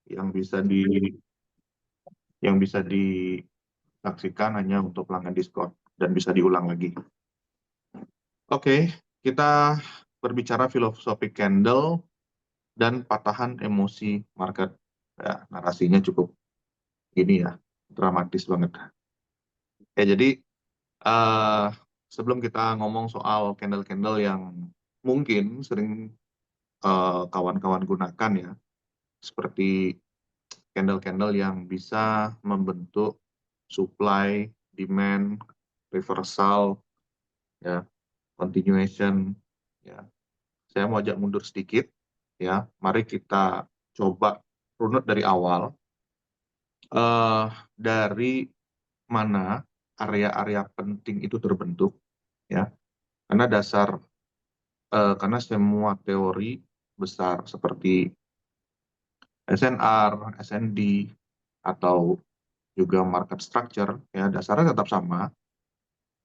yang bisa disaksikan hanya untuk pelanggan Discord dan bisa diulang lagi. Oke, kita berbicara filosofi candle dan patahan emosi market. Ya, narasinya cukup ini ya, dramatis banget. Jadi sebelum kita ngomong soal candle-candle yang mungkin sering kawan-kawan gunakan ya, seperti candle-candle yang bisa membentuk supply, demand, reversal, ya, continuation. Ya, saya mau ajak mundur sedikit. Ya, mari kita coba runut dari awal. Dari mana area-area penting itu terbentuk, ya, karena semua teori besar seperti SNR, SND, atau juga market structure, ya, dasarnya tetap sama,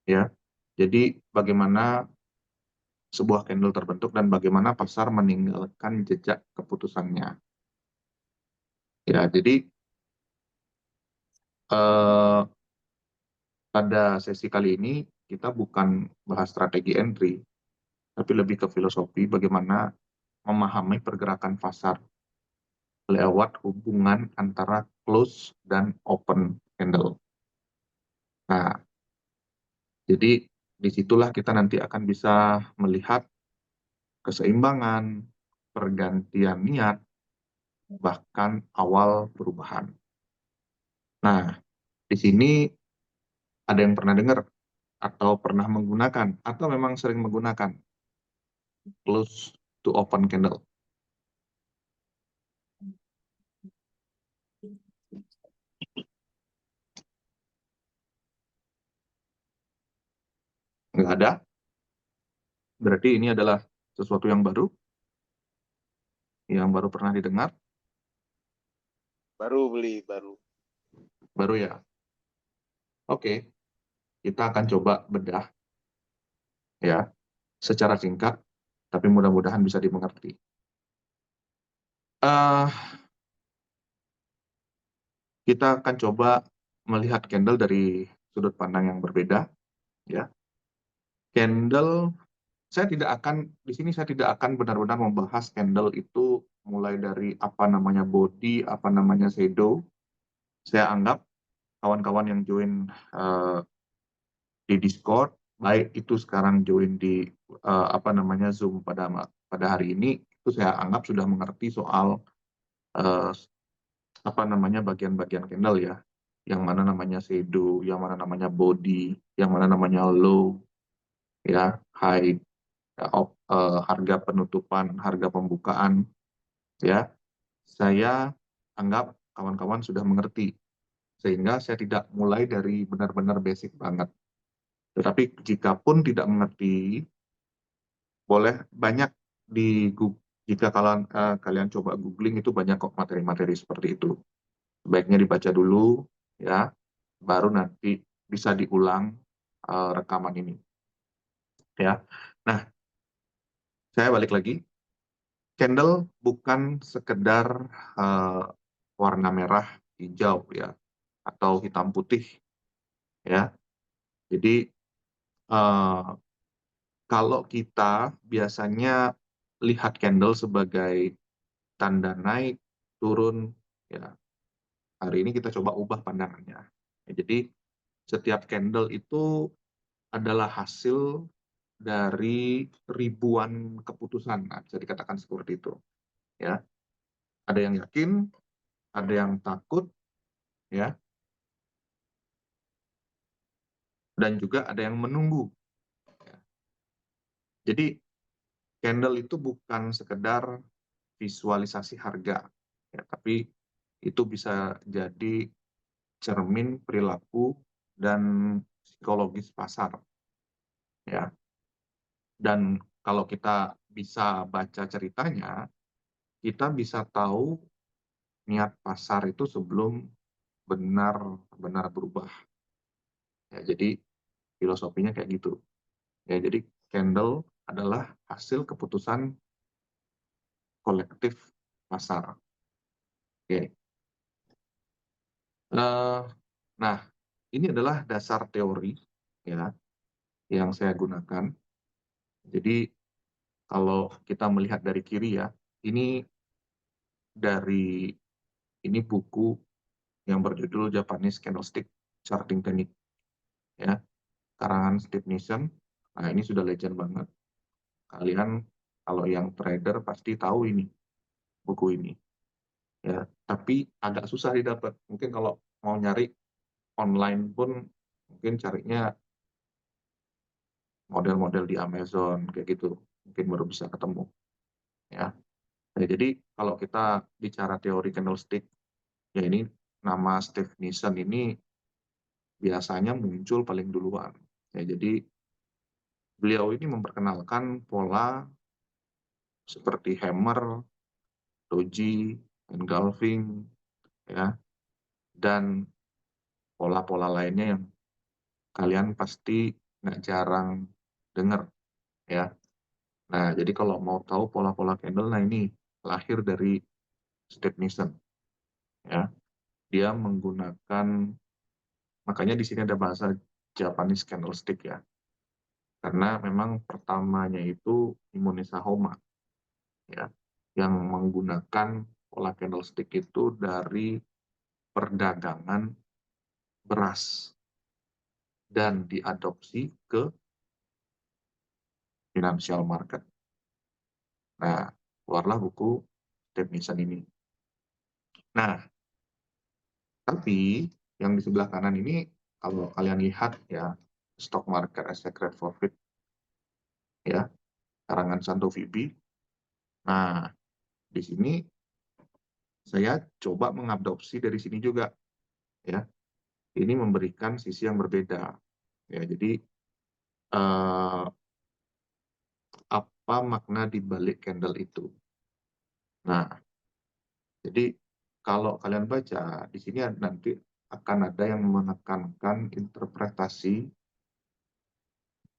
ya. Jadi bagaimana sebuah candle terbentuk dan bagaimana pasar meninggalkan jejak keputusannya. Ya, jadi eh, pada sesi kali ini kita bukan bahas strategi entry, tapi lebih ke filosofi bagaimana memahami pergerakan pasar lewat hubungan antara close dan open candle. Nah, jadi disitulah kita nanti akan bisa melihat keseimbangan, pergantian niat, bahkan awal perubahan. Nah, di sini ada yang pernah dengar atau pernah menggunakan atau memang sering menggunakan close to open candle. Nggak ada, berarti ini adalah sesuatu yang baru pernah didengar. Baru ya. Oke, kita akan coba bedah ya secara singkat, tapi mudah-mudahan bisa dimengerti. Eh, kita akan coba melihat candle dari sudut pandang yang berbeda, ya. Candle, di sini saya tidak akan benar-benar membahas candle itu mulai dari apa namanya body, apa namanya shadow. Saya anggap kawan-kawan yang join di Discord, baik itu sekarang join di apa namanya Zoom pada hari ini, itu saya anggap sudah mengerti soal eh, apa namanya bagian-bagian candle ya, yang mana namanya shadow, yang mana namanya body, yang mana namanya low, ya, high, ya, harga penutupan, harga pembukaan, ya. Saya anggap kawan-kawan sudah mengerti, sehingga saya tidak mulai dari benar-benar basic banget. Tetapi jika pun tidak mengerti, boleh banyak di Google. Jika kalian coba googling, itu banyak kok materi-materi seperti itu. Sebaiknya dibaca dulu, ya, baru nanti bisa diulang rekaman ini, ya. Nah, saya balik lagi. Candle bukan sekedar uh, warna merah, hijau, ya, atau hitam putih, ya. Jadi uh, kalau kita biasanya lihat candle sebagai tanda naik, turun, ya. Hari ini kita coba ubah pandangannya. Ya, jadi setiap candle itu adalah hasil dari ribuan keputusan, nah, bisa dikatakan seperti itu. Ya, ada yang yakin, ada yang takut, ya, dan juga ada yang menunggu. Ya. Jadi candle itu bukan sekedar visualisasi harga, ya, tapi itu bisa jadi cermin perilaku dan psikologis pasar, ya. Dan kalau kita bisa baca ceritanya, kita bisa tahu niat pasar itu sebelum benar-benar berubah. Ya, jadi filosofinya kayak gitu. Ya, jadi candle adalah hasil keputusan kolektif pasar. Oke. Eee, nah, ini adalah dasar teori ya, yang saya gunakan. Jadi kalau kita melihat dari kiri ya, ini dari ini buku yang berjudul Japanese Candlestick Charting Technique ya, karangan Steve Nissen. Nah, ini sudah legend banget. Kalian kalau yang trader pasti tahu ini, buku ini ya, tapi agak susah didapat. Mungkin kalau mau nyari online pun mungkin carinya model-model di Amazon kayak gitu, mungkin baru bisa ketemu ya. Nah, jadi kalau kita bicara teori candlestick, ya ini nama Steve Nissen ini biasanya muncul paling duluan. Ya, jadi beliau ini memperkenalkan pola seperti hammer, doji, engulfing, ya, dan pola-pola lainnya yang kalian pasti nggak jarang dengar, ya. Nah, jadi kalau mau tahu pola-pola candle, nah ini lahir dari Steve Nissen, ya. Dia menggunakan, makanya di sini ada bahasa Japanese candlestick ya, karena memang pertamanya itu Imonesa Homa, ya, yang menggunakan pola candlestick itu dari perdagangan beras dan diadopsi ke financial market. Nah, keluarlah buku Steve Nissen ini. Nah, tapi yang di sebelah kanan ini kalau kalian lihat ya, stock market as secret profit ya, karangan Santo Vibi. Nah, di sini saya coba mengadopsi dari sini juga ya. Ini memberikan sisi yang berbeda. Ya, jadi apa makna di balik candle itu? Nah, jadi kalau kalian baca di sini nanti akan ada yang menekankan interpretasi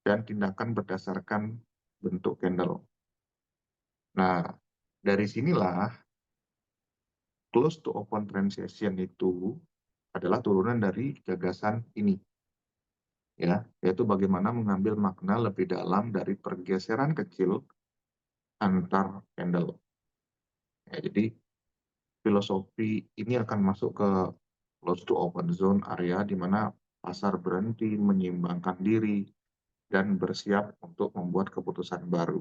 dan tindakan berdasarkan bentuk candle. Nah, dari sinilah close to open transaction itu adalah turunan dari gagasan ini, ya, yaitu bagaimana mengambil makna lebih dalam dari pergeseran kecil antar candle. Ya, jadi filosofi ini akan masuk ke close to open zone, area di mana pasar berhenti menyeimbangkan diri dan bersiap untuk membuat keputusan baru.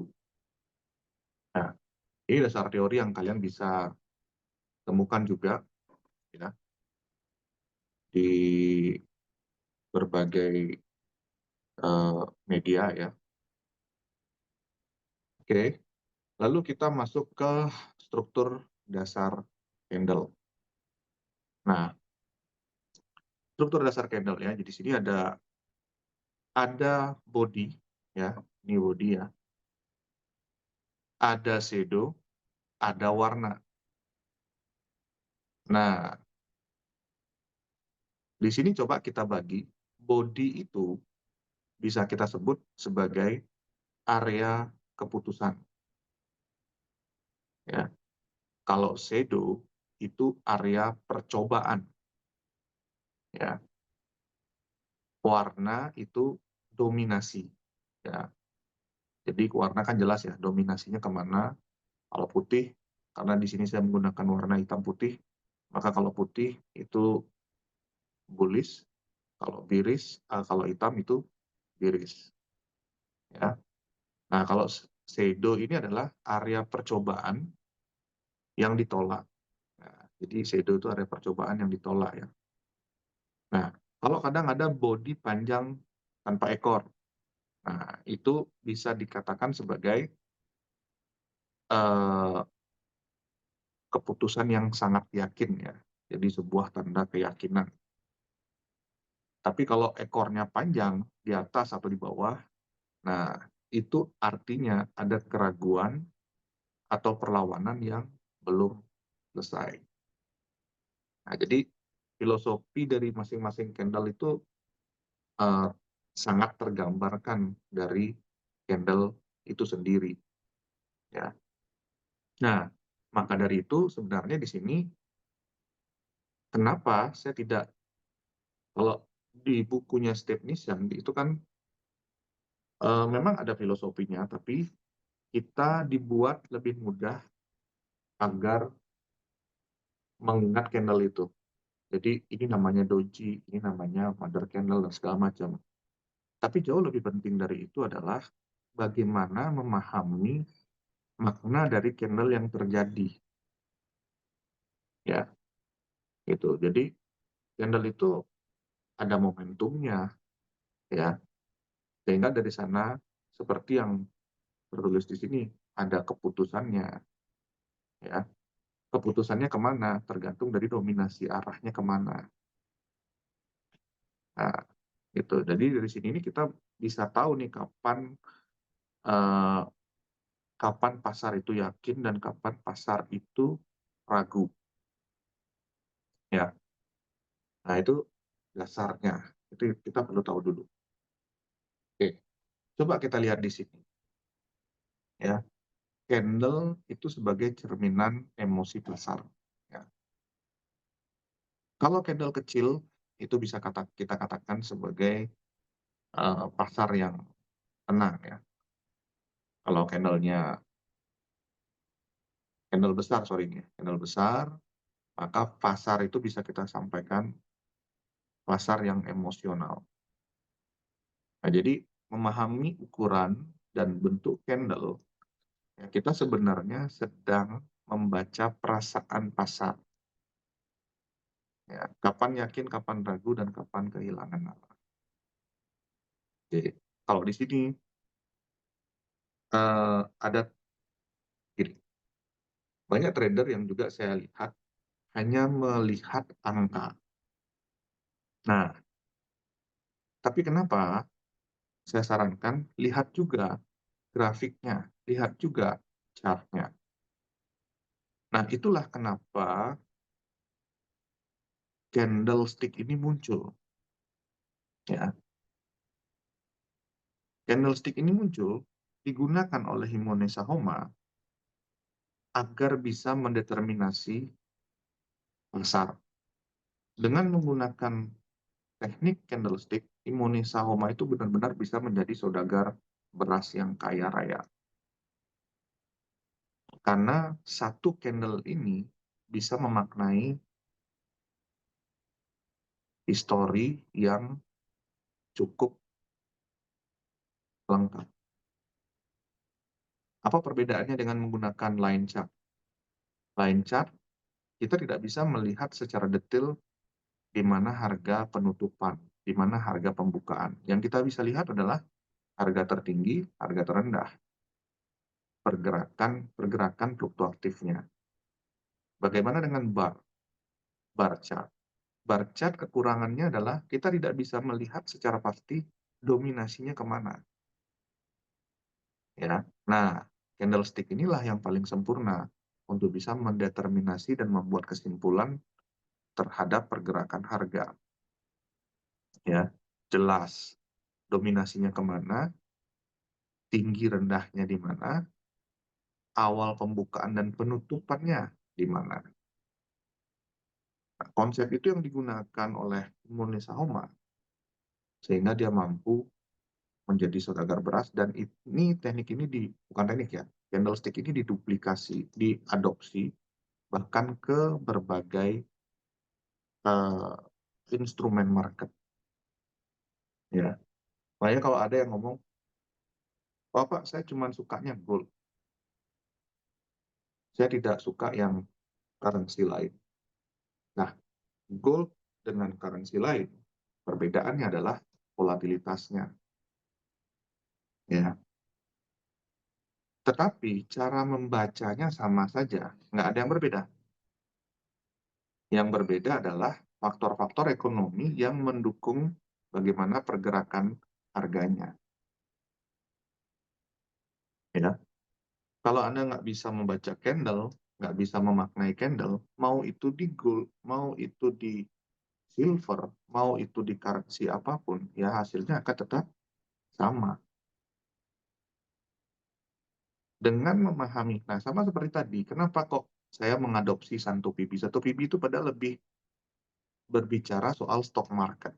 Nah, ini dasar teori yang kalian bisa temukan juga ya di berbagai media ya. Oke, lalu kita masuk ke struktur dasar candle. Nah, struktur dasar candle ya. Jadi di sini ada body ya, ini body ya. Ada shadow, ada warna. Nah, di sini coba kita bagi, body itu bisa kita sebut sebagai area keputusan ya. Kalau shadow itu area percobaan ya. Warna itu dominasi ya. Jadi warna kan jelas ya dominasinya kemana. Kalau putih, karena di sini saya menggunakan warna hitam putih, maka kalau putih itu bullish, kalau hitam itu bearish ya. Nah, kalau shadow ini adalah area percobaan yang ditolak. Nah, jadi shadow itu area percobaan yang ditolak ya. Nah, kalau kadang ada body panjang tanpa ekor, nah itu bisa dikatakan sebagai eh, keputusan yang sangat yakin ya. Jadi sebuah tanda keyakinan. Tapi kalau ekornya panjang di atas atau di bawah, nah itu artinya ada keraguan atau perlawanan yang belum selesai. Nah, jadi filosofi dari masing-masing candle itu eh, sangat tergambarkan dari candle itu sendiri, ya. Nah, maka dari itu sebenarnya di sini Kenapa saya tidak kalau di bukunya Steve Nissan itu kan, memang ada filosofinya, tapi kita dibuat lebih mudah agar mengingat candle itu. Jadi ini namanya doji, ini namanya mother candle dan segala macam. Tapi jauh lebih penting dari itu adalah bagaimana memahami makna dari candle yang terjadi, ya, gitu. Jadi candle itu ada momentumnya, ya, sehingga dari sana seperti yang tertulis di sini, ada keputusannya, ya. Keputusannya kemana tergantung dari dominasi arahnya kemana. Nah, gitu. Jadi dari sini ini kita bisa tahu nih eee, kapan pasar itu yakin dan kapan pasar itu ragu, ya. Nah, itu dasarnya, itu kita perlu tahu dulu. Oke, coba kita lihat di sini, ya. Candle itu sebagai cerminan emosi pasar, ya. Kalau candle kecil, itu bisa kita katakan sebagai, pasar yang tenang, ya. Kalau candle besar, sorry ya, candle besar, maka pasar itu bisa kita sampaikan pasar yang emosional. Nah, jadi memahami ukuran dan bentuk candle, ya, kita sebenarnya sedang membaca perasaan pasar, ya. Kapan yakin, kapan ragu, dan kapan kehilangan arah. Oke, kalau di sini, ada gini, banyak trader yang juga saya lihat hanya melihat angka. Nah, tapi kenapa saya sarankan lihat juga grafiknya, lihat juga chart-nya. Nah, itulah kenapa candlestick ini muncul, ya. Candlestick ini muncul digunakan oleh Himone Sahoma agar bisa mendeterminasi pasar. Dengan menggunakan teknik candlestick, Himone Sahoma itu benar-benar bisa menjadi saudagar beras yang kaya raya. Karena satu candle ini bisa memaknai histori yang cukup lengkap. Apa perbedaannya dengan menggunakan line chart? Line chart, kita tidak bisa melihat secara detail di mana harga penutupan, di mana harga pembukaan. Yang kita bisa lihat adalah harga tertinggi, harga terendah, pergerakan fluktuatifnya. Bagaimana dengan bar chart? Bar chart kekurangannya adalah kita tidak bisa melihat secara pasti dominasinya kemana, ya. Nah, candlestick inilah yang paling sempurna untuk bisa mendeterminasi dan membuat kesimpulan terhadap pergerakan harga, ya. Jelas dominasinya kemana, tinggi rendahnya di mana, awal pembukaan dan penutupannya di mana. Nah, konsep itu yang digunakan oleh Mune Sahoma sehingga dia mampu menjadi saudagar beras, dan ini teknik ini bukan teknik, ya, candlestick ini diduplikasi, diadopsi bahkan ke berbagai uh, instrumen market, ya. Makanya kalau ada yang ngomong, "Oh, Pak, saya cuma sukanya gold, saya tidak suka yang currency lain." Nah, gold dengan currency lain, perbedaannya adalah volatilitasnya, ya. Tetapi cara membacanya sama saja, nggak ada yang berbeda. Yang berbeda adalah faktor-faktor ekonomi yang mendukung bagaimana pergerakan harganya, ya. Kalau Anda nggak bisa membaca candle, nggak bisa memaknai candle, mau itu di gold, mau itu di silver, mau itu di currency apapun, ya hasilnya akan tetap sama. Dengan memahami, nah sama seperti tadi, kenapa kok saya mengadopsi Santo Pipi? Santo Pipi itu padahal lebih berbicara soal stock market.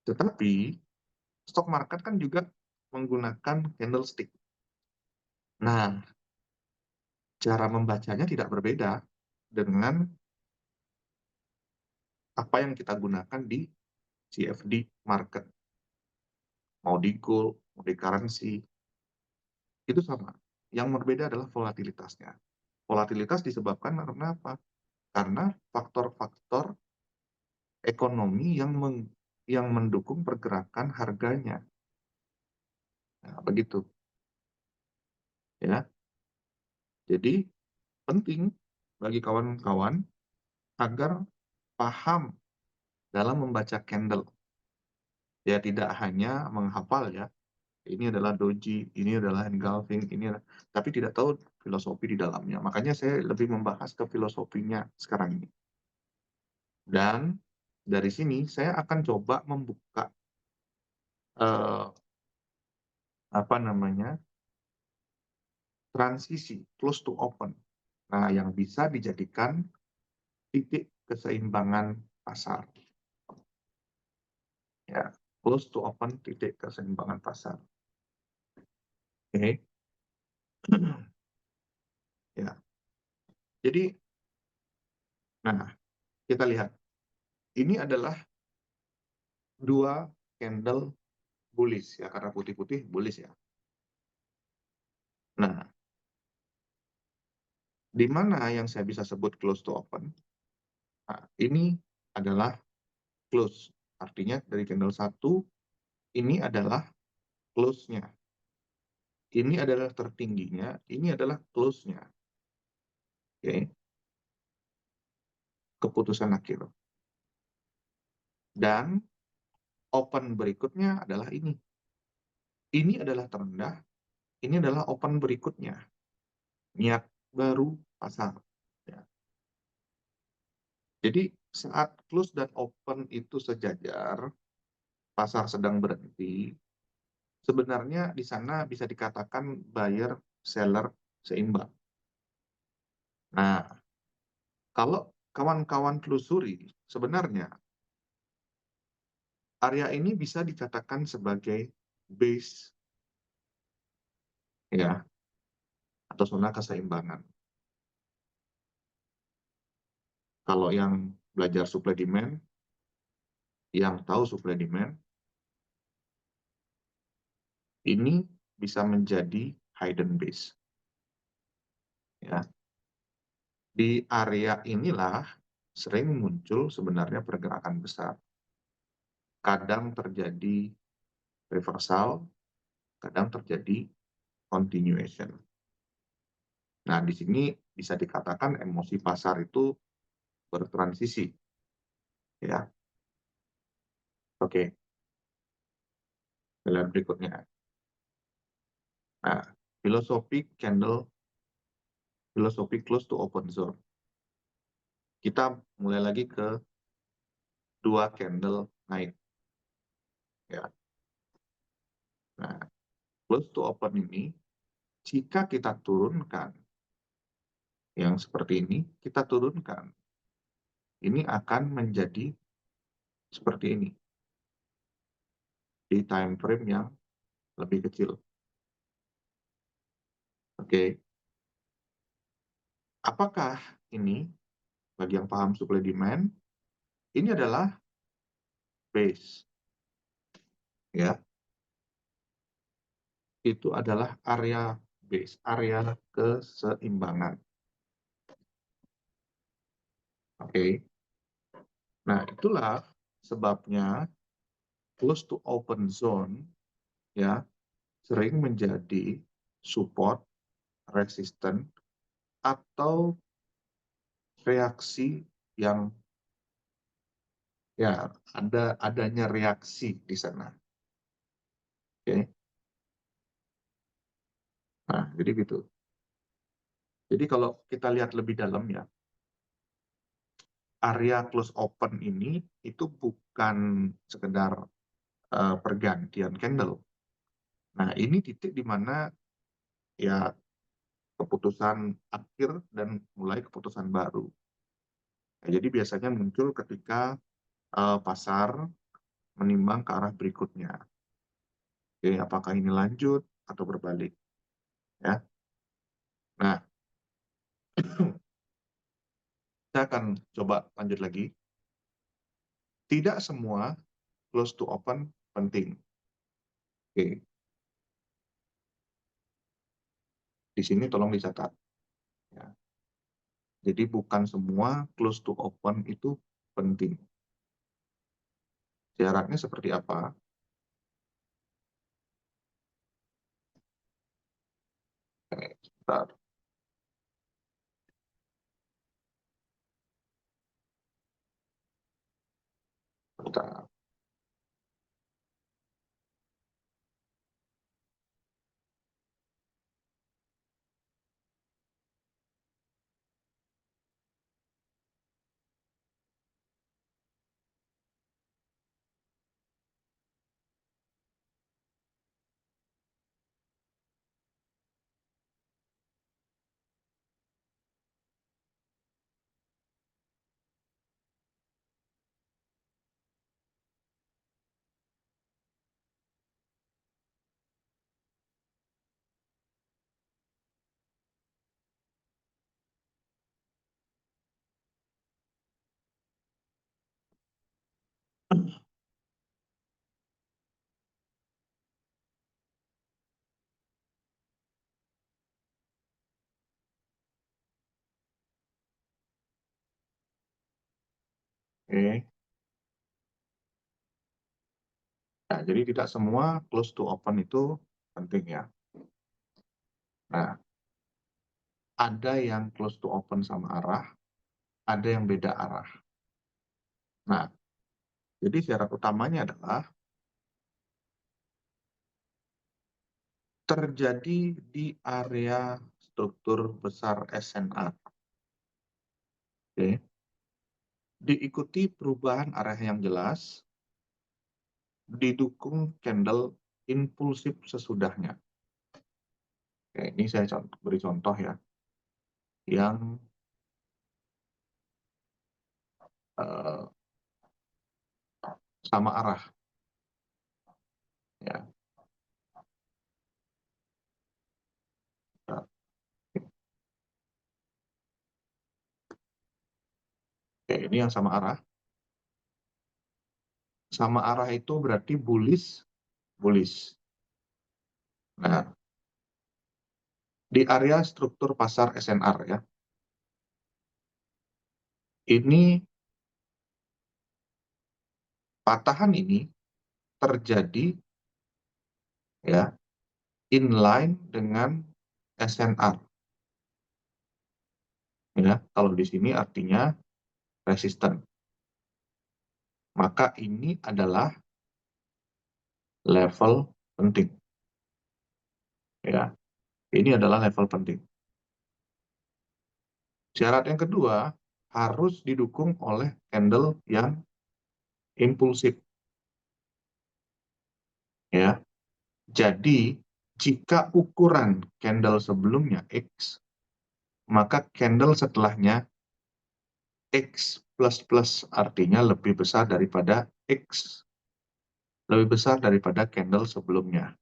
Tetapi stock market kan juga menggunakan candlestick. Nah, cara membacanya tidak berbeda dengan apa yang kita gunakan di CFD market. Mau di gold, mau di currency, itu sama. Yang berbeda adalah volatilitasnya. Volatilitas disebabkan karena apa? Karena faktor-faktor ekonomi yang mendukung pergerakan harganya. Nah, begitu ya. Jadi penting bagi kawan-kawan agar paham dalam membaca candle. Ya tidak hanya menghafal ya, ini adalah doji, ini adalah engulfing, tapi tidak tahu filosofi di dalamnya. Makanya saya lebih membahas ke filosofinya sekarang ini. Dan dari sini saya akan coba membuka eh, apa namanya transisi close to open. Nah, yang bisa dijadikan titik keseimbangan pasar. Ya, close to open titik keseimbangan pasar. Oke. Ya. Jadi, nah, kita lihat. Ini adalah dua candle bullish ya, karena putih-putih bullish ya. Nah, di mana yang saya bisa sebut close to open? Nah, ini adalah close. Artinya dari candle 1, ini adalah close-nya. Ini adalah tertingginya, ini adalah close-nya. Oke, keputusan akhir. Dan open berikutnya adalah ini. Ini adalah terendah, ini adalah open berikutnya. Niat baru pasar. Ya. Jadi saat close dan open itu sejajar, pasar sedang berhenti, sebenarnya di sana bisa dikatakan buyer seller seimbang. Nah, kalau kawan-kawan telusuri, sebenarnya area ini bisa dikatakan sebagai base ya atau zona keseimbangan. Kalau yang belajar supply demand, yang tahu supply demand, ini bisa menjadi hidden base. Ya. Di area inilah sering muncul sebenarnya pergerakan besar. Kadang terjadi reversal, kadang terjadi continuation. Nah, di sini bisa dikatakan emosi pasar itu bertransisi. Ya, oke. Lihat berikutnya. Nah, filosofi candle, filosofi close to open zone. Kita mulai lagi ke dua candle naik. Ya. Nah, close to open ini, jika kita turunkan yang seperti ini, kita turunkan. Ini akan menjadi seperti ini. Di time frame yang lebih kecil. Oke. Apakah ini, bagi yang paham supply demand, ini adalah base. Ya, itu adalah area base, area keseimbangan. Oke. Nah, itulah sebabnya close to open zone ya sering menjadi support, resisten, atau reaksi yang ya adanya reaksi di sana. Oke. Nah, jadi gitu. Jadi kalau kita lihat lebih dalam ya, area close open ini itu bukan sekedar pergantian candle. Nah, ini titik di mana ya keputusan akhir dan mulai keputusan baru. Nah, jadi biasanya muncul ketika pasar menimbang ke arah berikutnya. Oke, apakah ini lanjut atau berbalik, ya. Nah, saya akan coba lanjut lagi. Tidak semua close to open penting. Oke, di sini tolong dicatat, ya. Jadi bukan semua close to open itu penting. Syaratnya seperti apa? Sebentar, sebentar. Oke. Nah, jadi tidak semua close to open itu penting, ya. Nah, ada yang close to open sama arah, ada yang beda arah. Nah, jadi syarat utamanya adalah terjadi di area struktur besar SNR. Oke. Diikuti perubahan arah yang jelas, didukung candle impulsif sesudahnya. Oke, ini saya beri contoh, ya, yang eh, sama arah, ya. Oke, ini yang sama arah. Sama arah itu berarti bullish, bullish. Nah, di area struktur pasar SNR, ya, ini patahan ini terjadi, ya, inline dengan SNR, ya. Kalau di sini artinya resisten. Maka ini adalah level penting, ya. Ini adalah level penting. Syarat yang kedua, harus didukung oleh candle yang impulsif, ya. Jadi, jika ukuran candle sebelumnya X, maka candle setelahnya X plus plus, artinya lebih besar daripada X, lebih besar daripada candle sebelumnya.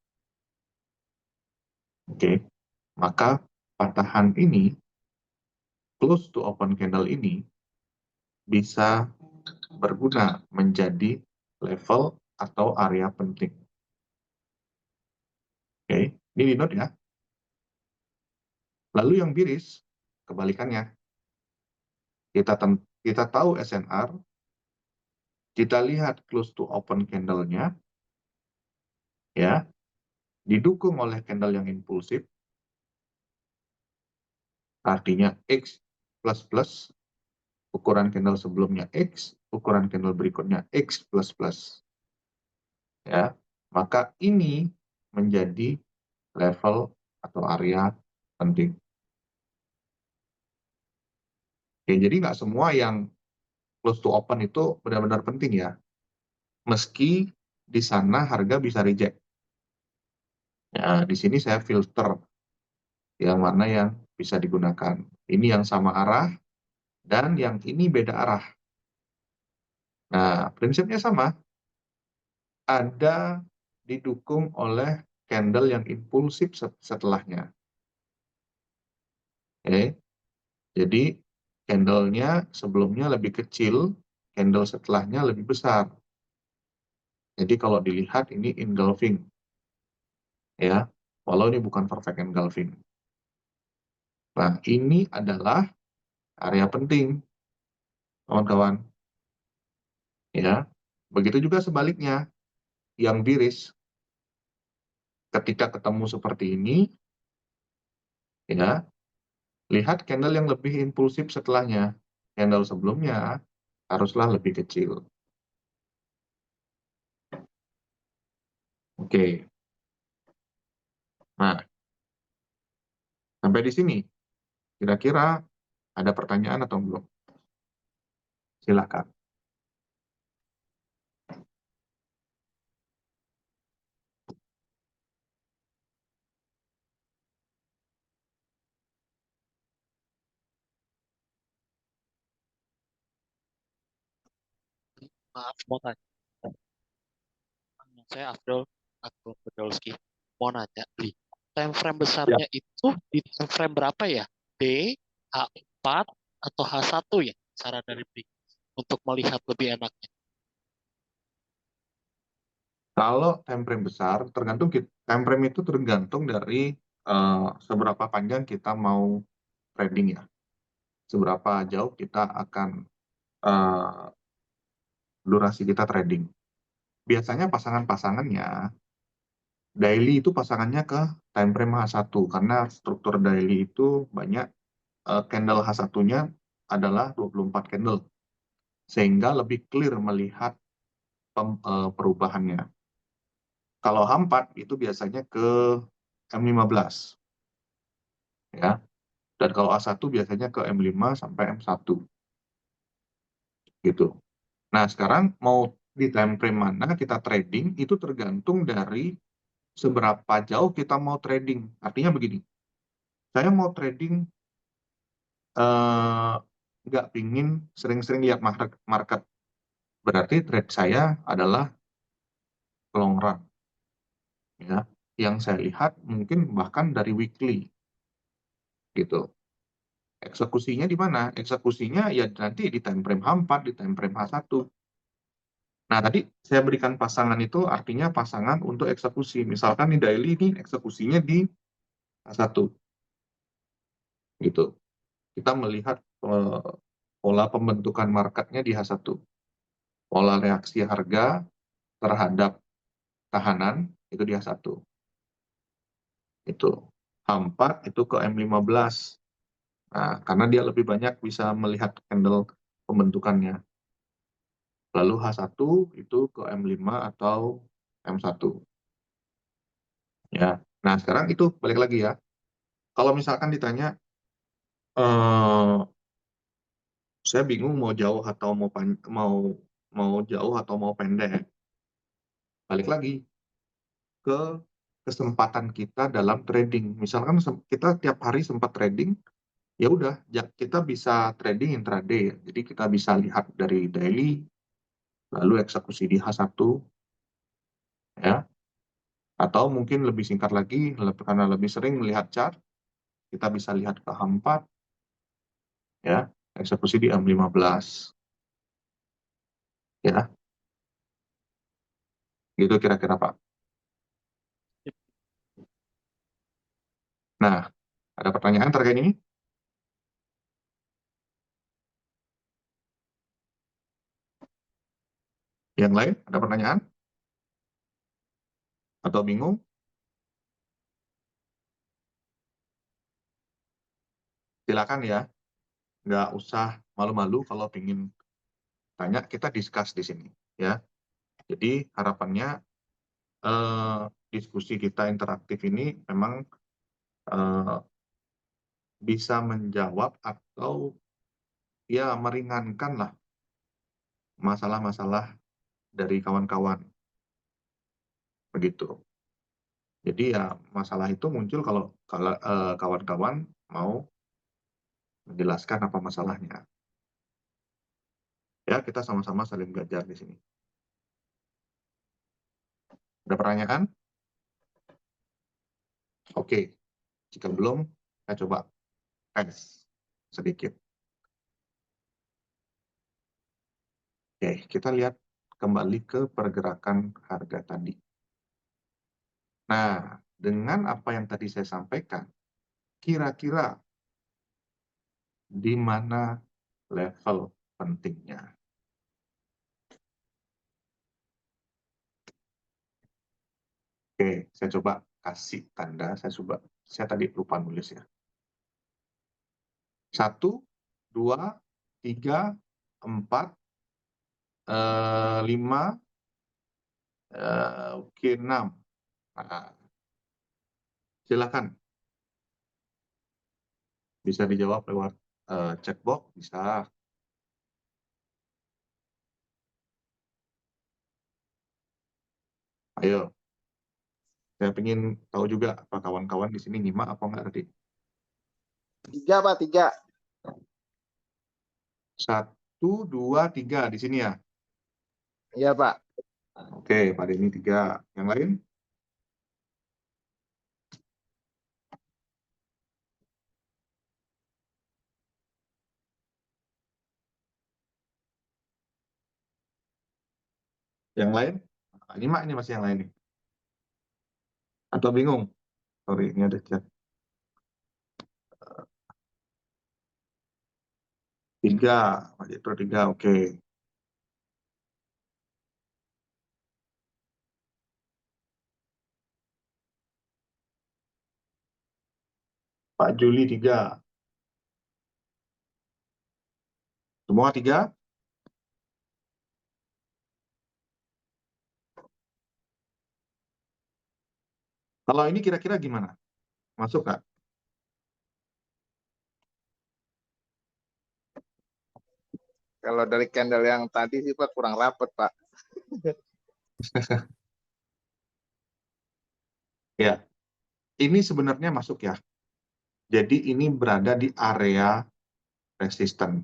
Oke, maka patahan ini, close to open candle ini, bisa berguna menjadi level atau area penting. Oke, ini di note, ya. Lalu yang biris, kebalikannya. Kita tahu SNR, kita lihat close to open candle-nya, ya, didukung oleh candle yang impulsif, artinya X plus plus, ukuran candle sebelumnya X, ukuran candle berikutnya X plus plus, ya. Maka ini menjadi level atau area penting. Oke, jadi nggak semua yang close to open itu benar-benar penting, ya. Meski di sana harga bisa reject. Ya, di sini saya filter yang mana yang bisa digunakan. Ini yang sama arah, dan yang ini beda arah. Nah, prinsipnya sama, ada didukung oleh candle yang impulsif setelahnya. Oke, jadi candle-nya sebelumnya lebih kecil, candle setelahnya lebih besar. Jadi kalau dilihat ini engulfing, ya, walau ini bukan perfect engulfing. Nah, ini adalah area penting, kawan-kawan. Ya, begitu juga sebaliknya, yang biris ketika ketemu seperti ini, ya, lihat candle yang lebih impulsif setelahnya. Candle sebelumnya haruslah lebih kecil. Oke. Nah, sampai di sini, kira-kira ada pertanyaan atau belum? Silakan. Maaf, mau tanya. Saya Abdul Bedolski. Mau nanya, Bli. Time frame Ya. besarnya itu di time frame berapa ya? D, H4, atau H1 ya? Saran dari Bli. Untuk melihat lebih enaknya. Kalau time frame besar, time frame itu tergantung dari seberapa panjang kita mau trading ya. Seberapa jauh kita akan eh, durasi kita trading. Biasanya pasangan-pasangannya, daily itu pasangannya ke time frame H1 karena struktur daily itu banyak candle H1-nya adalah 24 candle sehingga lebih clear melihat perubahannya. Kalau H4 itu biasanya ke M15 ya. Dan kalau A1 biasanya ke M5 sampai M1 gitu. Nah, sekarang mau di time frame mana kita trading itu tergantung dari seberapa jauh kita mau trading. Artinya begini, saya mau trading eh, nggak pingin sering-sering lihat market. Berarti trade saya adalah long run. Ya. Yang saya lihat mungkin bahkan dari weekly. Gitu. Eksekusinya di mana? Eksekusinya ya nanti di time frame H4, di time frame H1. Nah, tadi saya berikan pasangan itu artinya pasangan untuk eksekusi. Misalkan di daily ini eksekusinya di H1. Gitu. Kita melihat pola pembentukan marketnya di H1. Pola reaksi harga terhadap tahanan itu di H1. Itu. H4 itu ke M15. Nah, karena dia lebih banyak bisa melihat candle pembentukannya. Lalu H1 itu ke M5 atau M1. Ya. Nah, sekarang itu balik lagi ya. Kalau misalkan ditanya, saya bingung mau jauh atau mau mau jauh atau mau pendek. Balik lagi ke kesempatan kita dalam trading. Misalkan kita tiap hari sempat trading, ya udah kita bisa trading intraday ya. Jadi kita bisa lihat dari daily, lalu eksekusi di H1 ya. Atau mungkin lebih singkat lagi karena lebih sering melihat chart, kita bisa lihat ke H4 ya, eksekusi di M15 ya. Gitu kira-kira Pak. Nah, ada pertanyaan terkait ini? Yang lain ada pertanyaan atau bingung? Silakan ya, nggak usah malu-malu kalau ingin tanya, kita discuss di sini ya. Jadi harapannya eh, diskusi kita interaktif ini memang eh, bisa menjawab atau ya meringankan lah masalah-masalah dari kawan-kawan begitu. Jadi ya masalah itu muncul kalau kalau kawan-kawan mau menjelaskan apa masalahnya. Ya, kita sama-sama saling belajar di sini. Ada pertanyaan? Oke, jika belum, saya coba tes sedikit. Oke, kita lihat kembali ke pergerakan harga tadi. Nah, dengan apa yang tadi saya sampaikan, kira-kira di mana level pentingnya? Oke, saya coba kasih tanda. Saya tadi lupa nulis ya. 1, 2, 3, 4, 5, oke 6. Nah, silakan. Bisa dijawab lewat chat box, bisa. Ayo, saya ingin tahu juga apa kawan-kawan di sini nyimak apa enggak tadi. 3, Pak, 3. 1, 2, 3 di sini ya. Iya, Pak. Oke, pada ini 3. Yang lain? Yang lain? Nah, nyimak ini masih yang lain nih. Atau bingung? Sorry, ini ada chat. 3, Pak Jetro 3, oke. Pak Juli 3. Semua 3? Kalau ini kira-kira gimana? Masuk nggak? Kalau dari candle yang tadi sih, Pak, kurang rapet, Pak. Ya, ini sebenarnya masuk ya. Jadi ini berada di area resisten.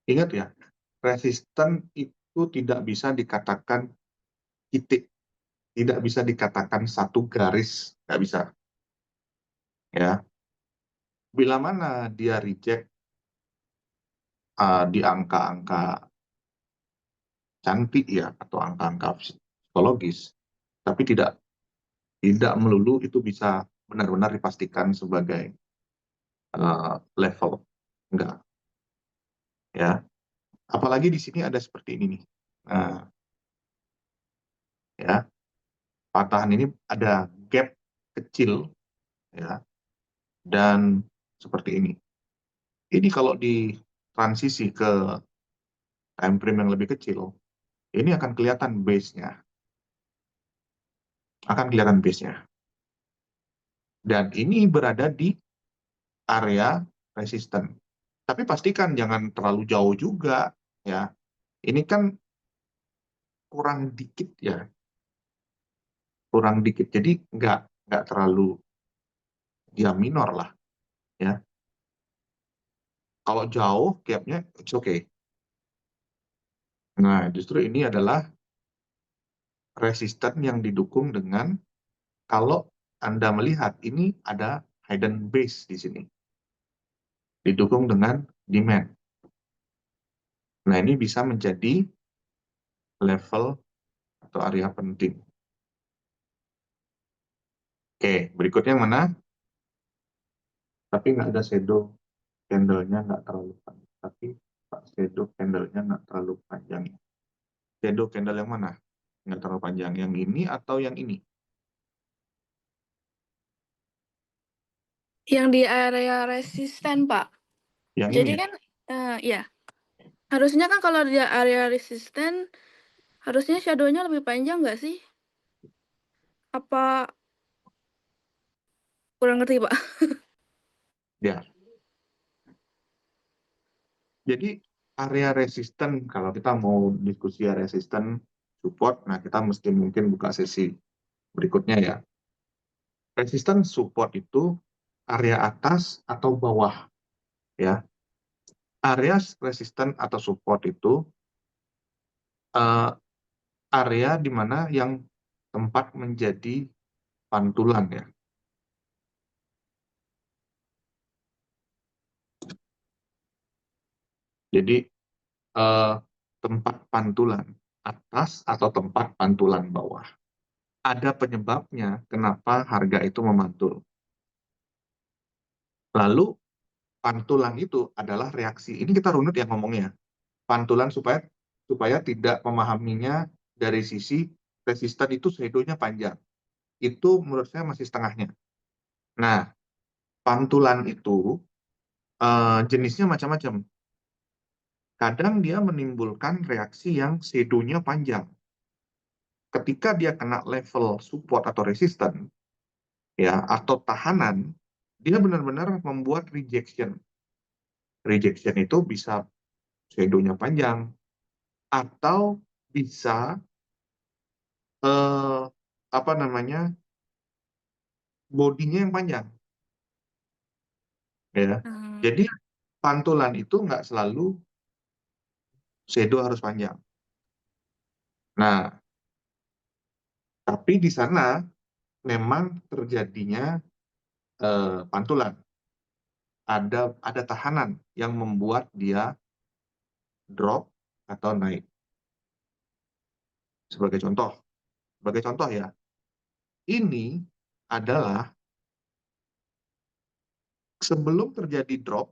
Ingat ya, resisten itu tidak bisa dikatakan titik, tidak bisa dikatakan satu garis, nggak bisa. Ya, bila mana dia reject di angka-angka cantik ya atau angka-angka psikologis, tapi tidak melulu itu bisa benar-benar dipastikan sebagai level, enggak. Ya, apalagi di sini ada seperti ini nih. Nah, ya, patahan ini ada gap kecil ya dan seperti ini. Ini kalau di transisi ke time frame yang lebih kecil, ini akan kelihatan base-nya. Akan kelihatan base-nya. Dan ini berada di area resisten. Tapi pastikan jangan terlalu jauh juga ya. Ini kan kurang dikit ya. Kurang dikit. Jadi nggak terlalu dia minor lah ya. Kalau jauh gapnya it's okay. Nah, justru ini adalah resisten yang didukung dengan kalau Anda melihat ini ada hidden base di sini. Didukung dengan demand. Nah, ini bisa menjadi level atau area penting. Oke, berikutnya yang mana? Tapi nggak ada shadow candle-nya nggak terlalu panjang. Tapi shadow candle-nya nggak terlalu panjang. Shadow candle yang mana? Nggak terlalu panjang. Yang ini atau yang ini? Yang di area resisten, Pak. Yang Jadi ini. kan, ya, harusnya kan kalau di area resisten, harusnya shadow-nya lebih panjang nggak sih? Apa kurang ngerti, Pak? Ya. Jadi area resisten, kalau kita mau diskusi area resisten, support, nah kita mesti mungkin buka sesi berikutnya ya. Resisten support itu area atas atau bawah ya. area resisten atau support itu area di mana yang tempat menjadi pantulan ya. Jadi tempat pantulan atas atau tempat pantulan bawah. Ada penyebabnya kenapa harga itu memantul. Lalu pantulan itu adalah reaksi. Ini kita runut ya ngomongnya. Pantulan supaya tidak memahaminya dari sisi resisten itu shadow-nya panjang. Itu menurut saya masih setengahnya. Nah, pantulan itu jenisnya macam-macam. Kadang dia menimbulkan reaksi yang shadow-nya panjang. Ketika dia kena level support atau resisten, ya, atau tahanan, dia benar-benar membuat rejection. Rejection itu bisa shadow-nya panjang, atau bisa apa namanya, bodinya yang panjang. Ya. Jadi pantulan itu nggak selalu shadow harus panjang. Nah, tapi di sana memang terjadinya pantulan. Ada tahanan yang membuat dia drop atau naik. Sebagai contoh ya, ini adalah sebelum terjadi drop,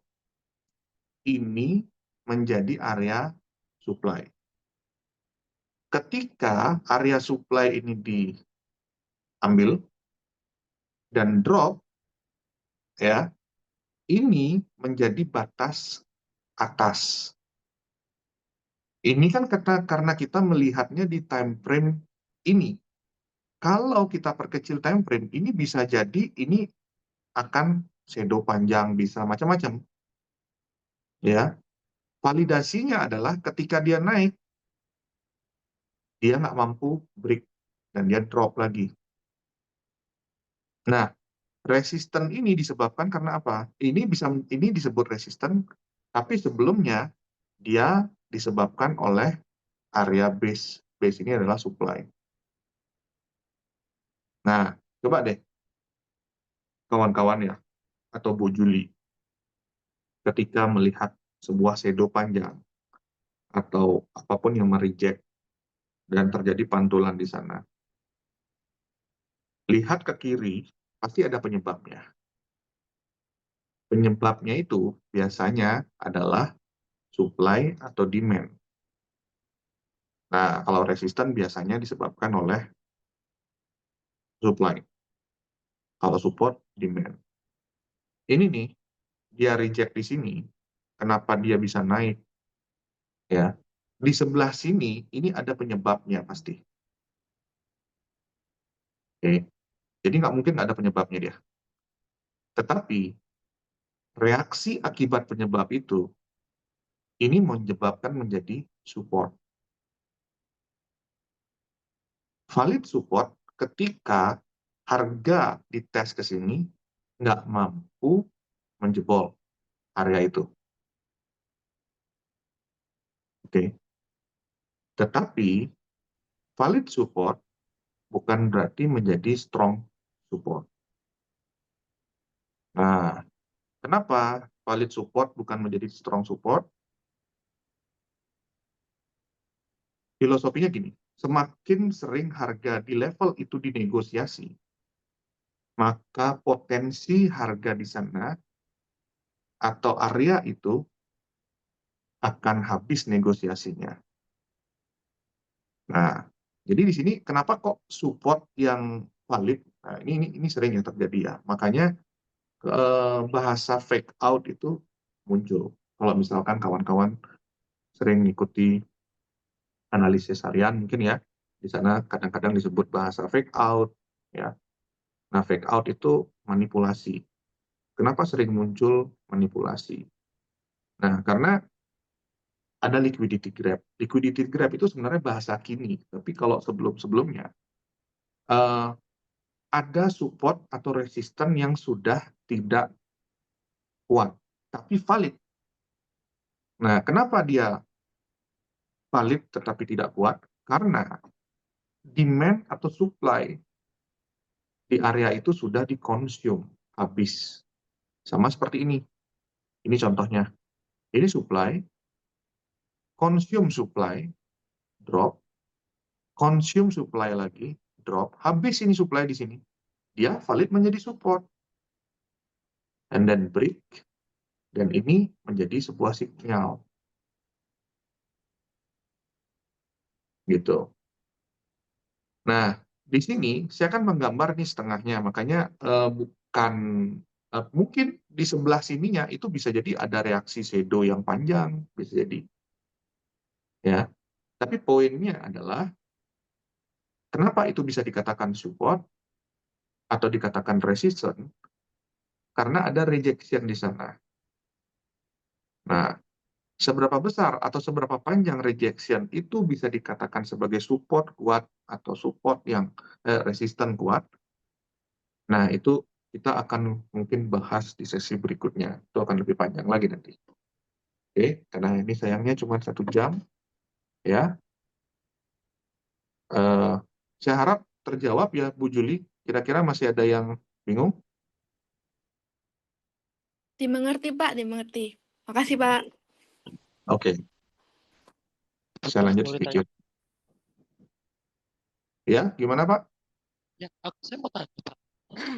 ini menjadi area supply. Ketika area supply ini diambil dan drop, ya, ini menjadi batas atas. Ini kan karena kita melihatnya di time frame ini. Kalau kita perkecil time frame, ini bisa jadi ini akan shadow panjang, bisa macam-macam. Ya, validasinya adalah ketika dia naik, dia nggak mampu break dan dia drop lagi. Nah, resisten ini disebabkan karena apa? Ini disebut resisten, tapi sebelumnya dia disebabkan oleh area base. Base ini adalah supply. Nah, coba deh kawan-kawan ya, atau Bu Juli, ketika melihat sebuah shadow panjang atau apapun yang mereject dan terjadi pantulan di sana, lihat ke kiri, pasti ada penyebabnya. Penyebabnya itu biasanya adalah supply atau demand. Nah, kalau resisten biasanya disebabkan oleh supply. Kalau support, demand. Ini nih, dia reject di sini. Kenapa dia bisa naik? Ya, di sebelah sini, ini ada penyebabnya pasti. Oke. Jadi nggak mungkin nggak ada penyebabnya dia. Tetapi, reaksi akibat penyebab itu, ini menyebabkan menjadi support. Valid support ketika harga dites ke sini nggak mampu menjebol area itu. Oke. Tetapi valid support bukan berarti menjadi strong support. Nah, kenapa valid support bukan menjadi strong support? Filosofinya gini, semakin sering harga di level itu dinegosiasi, maka potensi harga di sana atau area itu akan habis negosiasinya. Nah, jadi di sini kenapa kok support yang valid? Nah, ini sering yang terjadi ya. Makanya bahasa fake out itu muncul. Kalau misalkan kawan-kawan sering mengikuti analisis harian mungkin ya, di sana kadang-kadang disebut bahasa fake out ya. Nah, fake out itu manipulasi. Kenapa sering muncul manipulasi? Nah, karena ada liquidity grab. Liquidity grab itu sebenarnya bahasa kini, tapi kalau sebelum-sebelumnya ada support atau resisten yang sudah tidak kuat, tapi valid. Nah, kenapa dia valid tetapi tidak kuat? Karena demand atau supply di area itu sudah dikonsum habis. Sama seperti ini. Ini contohnya. Ini supply, consume supply, drop, consume supply lagi, drop, habis ini supply di sini. Dia valid menjadi support. And then break, dan ini menjadi sebuah sinyal. Gitu. Nah, di sini saya akan menggambar nih setengahnya, makanya bukan mungkin di sebelah sininya itu bisa jadi ada reaksi shadow yang panjang, bisa jadi. Ya, tapi poinnya adalah kenapa itu bisa dikatakan support atau dikatakan resistance? Karena ada rejection di sana. Nah, seberapa besar atau seberapa panjang rejection itu bisa dikatakan sebagai support kuat atau support yang resisten kuat. Nah, itu kita akan mungkin bahas di sesi berikutnya. Itu akan lebih panjang lagi nanti. Oke, karena ini sayangnya cuma 1 jam. Ya, saya harap terjawab ya Bu Juli. Kira-kira masih ada yang bingung? Dimengerti, Pak, dimengerti. Makasih, Pak. Oke, saya Terus lanjut boleh tanya? sedikit. Ya, gimana Pak? Ya, saya mau tanya, Pak.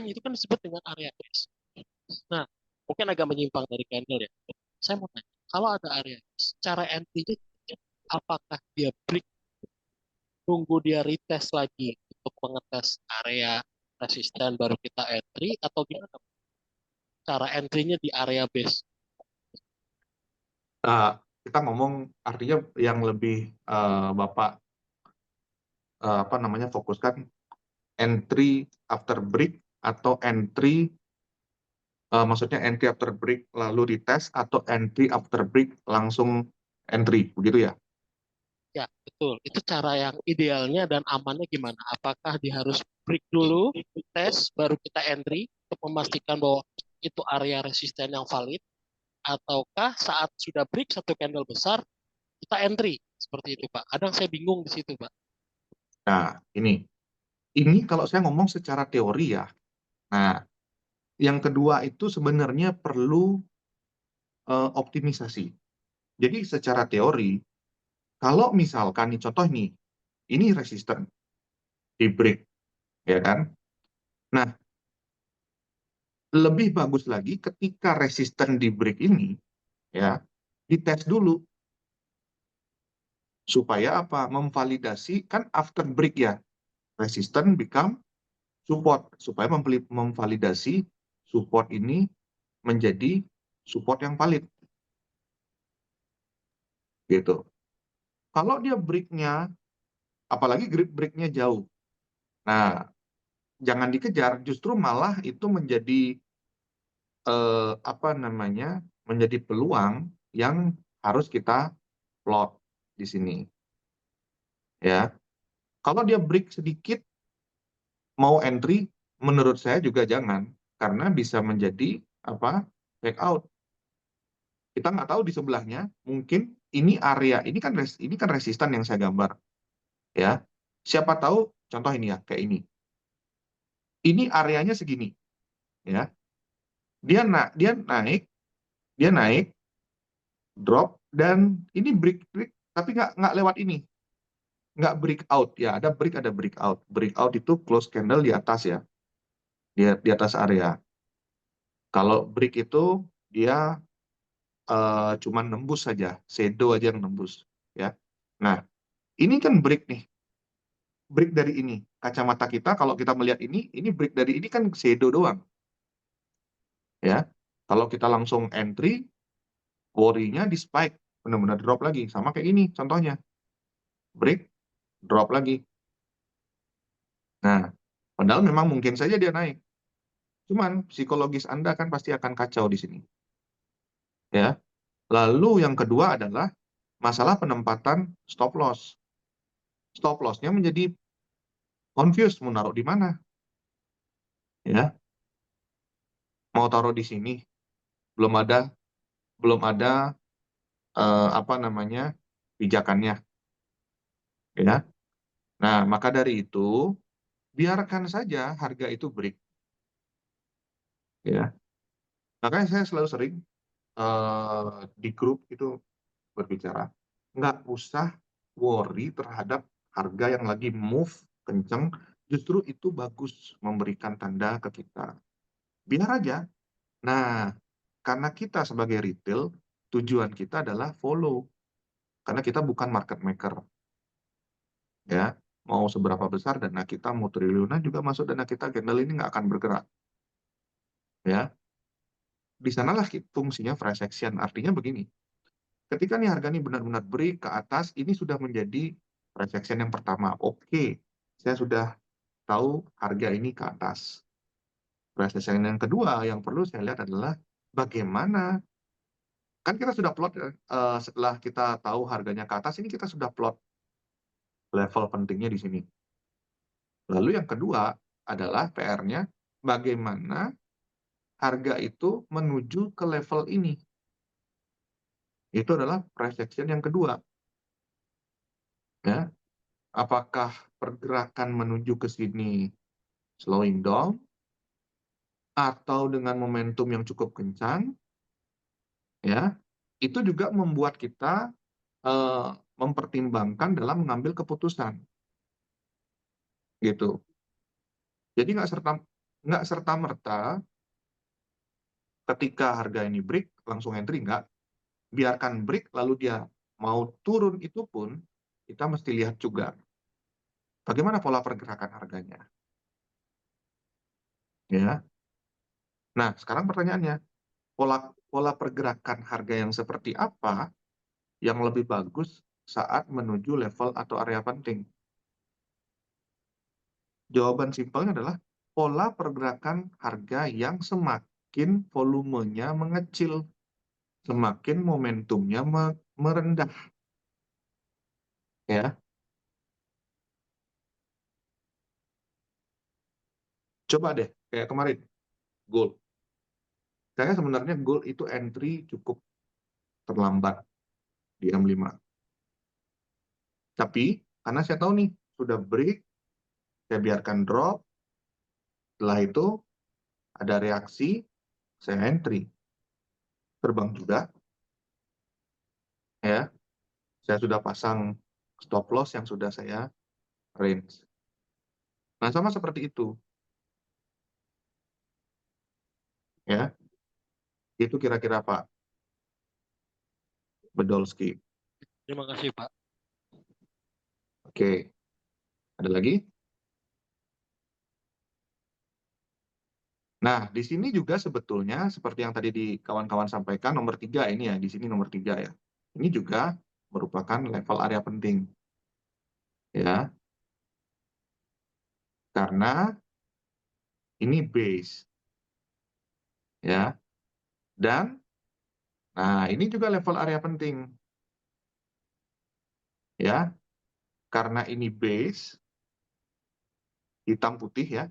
Itu kan disebut dengan area base. Nah, mungkin agak menyimpang dari candle ya. Saya mau tanya, kalau ada area base, cara entry-nya apakah dia break, tunggu dia retest lagi untuk mengetes area resisten baru kita entry, atau gimana cara entry-nya di area base? Kita ngomong artinya yang lebih Bapak apa namanya fokuskan entry after break atau entry maksudnya entry after break lalu dites atau entry after break langsung entry begitu ya? Ya, betul. Itu cara yang idealnya dan amannya gimana? Apakah dia harus break dulu, tes, baru kita entry untuk memastikan bahwa itu area resisten yang valid, ataukah saat sudah break satu candle besar, kita entry? Seperti itu, Pak. Kadang saya bingung di situ, Pak. Nah, ini kalau saya ngomong secara teori ya. Nah, yang kedua itu sebenarnya perlu optimisasi. Jadi secara teori, kalau misalkan nih contoh nih, ini resisten di break, ya kan? Nah, lebih bagus lagi ketika resisten di break ini, ya, dites dulu supaya apa? Memvalidasi kan after break ya, resisten become support supaya memvalidasi support ini menjadi support yang valid, gitu. Kalau dia breaknya, apalagi breaknya jauh, nah jangan dikejar, justru malah itu menjadi apa namanya, menjadi peluang yang harus kita plot di sini, ya. Kalau dia break sedikit, mau entry, menurut saya juga jangan, karena bisa menjadi apa, back out. Kita nggak tahu di sebelahnya, mungkin ini area, ini kan resistan yang saya gambar, ya. Siapa tahu, contoh ini ya, kayak ini. Ini areanya segini, ya. Dia naik, drop, dan ini break, tapi nggak lewat ini, nggak breakout ya, ada breakout. Breakout itu close candle di atas ya, di atas area. Kalau break itu dia cuma nembus saja, shadow aja yang nembus ya. Nah, ini kan break dari ini. Kacamata kita kalau kita melihat ini break dari ini kan shadow doang ya. Kalau kita langsung entry, worry-nya di spike, benar-benar drop lagi, sama kayak ini contohnya. Break, drop lagi. Nah, padahal memang mungkin saja dia naik. Cuman psikologis Anda kan pasti akan kacau di sini. Ya. Lalu yang kedua adalah masalah penempatan stop loss. Stop loss-nya menjadi confused mau naruh di mana. Ya. Mau taruh di sini. Belum ada apa namanya, pijakannya, ya. Nah, maka dari itu, biarkan saja harga itu break, ya. Makanya saya selalu sering di grup itu berbicara, nggak usah worry terhadap harga yang lagi move kenceng, justru itu bagus memberikan tanda ke kita. Biar aja. Nah, karena kita sebagai retail, tujuan kita adalah follow. Karena kita bukan market maker. Ya, mau seberapa besar dana kita, mau triliunan juga masuk dana kita, candle ini nggak akan bergerak. Ya, di sanalah fungsinya price action. Artinya begini, ketika nih harga ini benar-benar break ke atas, ini sudah menjadi price action yang pertama. Oke, saya sudah tahu harga ini ke atas. Price action yang kedua yang perlu saya lihat adalah bagaimana, kan kita sudah plot setelah kita tahu harganya ke atas, ini kita sudah plot level pentingnya di sini. Lalu yang kedua adalah PR-nya, bagaimana harga itu menuju ke level ini. Itu adalah price action yang kedua. Ya, apakah pergerakan menuju ke sini slowing down atau dengan momentum yang cukup kencang, ya, itu juga membuat kita mempertimbangkan dalam mengambil keputusan, gitu. Jadi nggak serta merta ketika harga ini break langsung entry, nggak. Biarkan break lalu dia mau turun, itu pun kita mesti lihat juga bagaimana pola pergerakan harganya, ya. Nah, sekarang pertanyaannya, pola pola pergerakan harga yang seperti apa yang lebih bagus saat menuju level atau area penting? Jawaban simpelnya adalah pola pergerakan harga yang semakin volumenya mengecil, semakin momentumnya merendah, ya. Coba deh, kayak kemarin, gold. Saya sebenarnya gold itu entry cukup terlambat di M5. Tapi karena saya tahu nih, sudah break, saya biarkan drop, setelah itu ada reaksi, saya entry. Terbang juga, ya. Saya sudah pasang stop loss yang sudah saya range. Nah, sama seperti itu, ya. Itu kira-kira Pak Bedolski. Terima kasih, Pak. Oke, ada lagi? Nah, di sini juga sebetulnya seperti yang tadi di kawan-kawan sampaikan, nomor 3 ini ya, di sini nomor 3 ya. Ini juga merupakan level area penting, ya. Karena ini base, ya. Dan, nah ini juga level area penting, ya. Karena ini base, hitam putih ya,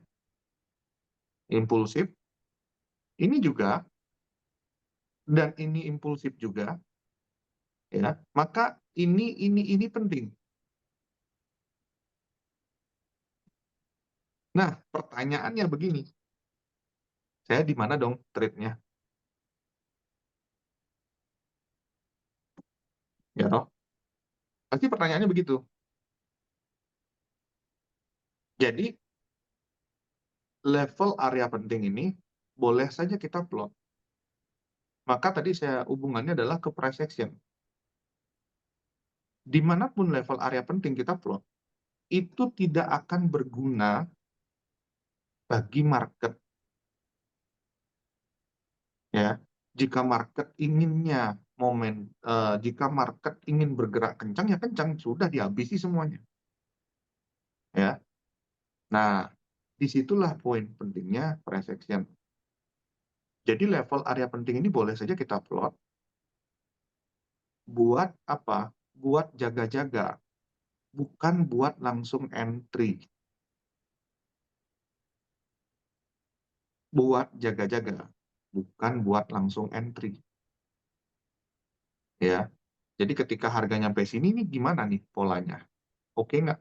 impulsif, ini juga, dan ini impulsif juga, ya. Maka ini penting. Nah, pertanyaannya begini, saya di mana dong trade-nya? Ya toh? Pasti pertanyaannya begitu. Jadi, level area penting ini boleh saja kita plot. Maka tadi saya hubungannya adalah ke price action. Dimanapun level area penting kita plot, itu tidak akan berguna bagi market, ya. Jika market jika market ingin bergerak kencang, ya kencang, sudah dihabisi semuanya, ya. Nah, disitulah poin pentingnya price action. Jadi level area penting ini boleh saja kita plot buat apa? Buat jaga-jaga, bukan buat langsung entry. Buat jaga-jaga, bukan buat langsung entry, ya. Jadi ketika harga nyampe sini nih gimana nih polanya? Oke nggak?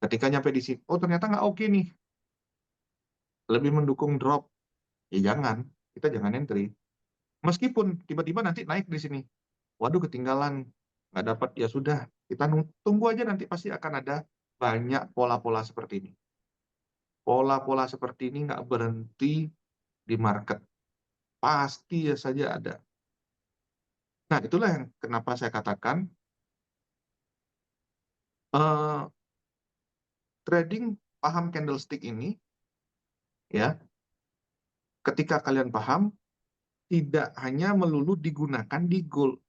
Ketika nyampe di sini, oh ternyata nggak oke nih, lebih mendukung drop. Ya jangan, kita jangan entry. Meskipun tiba-tiba nanti naik di sini, waduh ketinggalan, nggak dapat, ya sudah, kita tunggu aja, nanti pasti akan ada banyak pola-pola seperti ini. Pola-pola seperti ini nggak berhenti di market, pasti ya saja ada. Nah, itulah yang kenapa saya katakan trading paham candlestick ini, ya, ketika kalian paham, tidak hanya melulu digunakan di gold.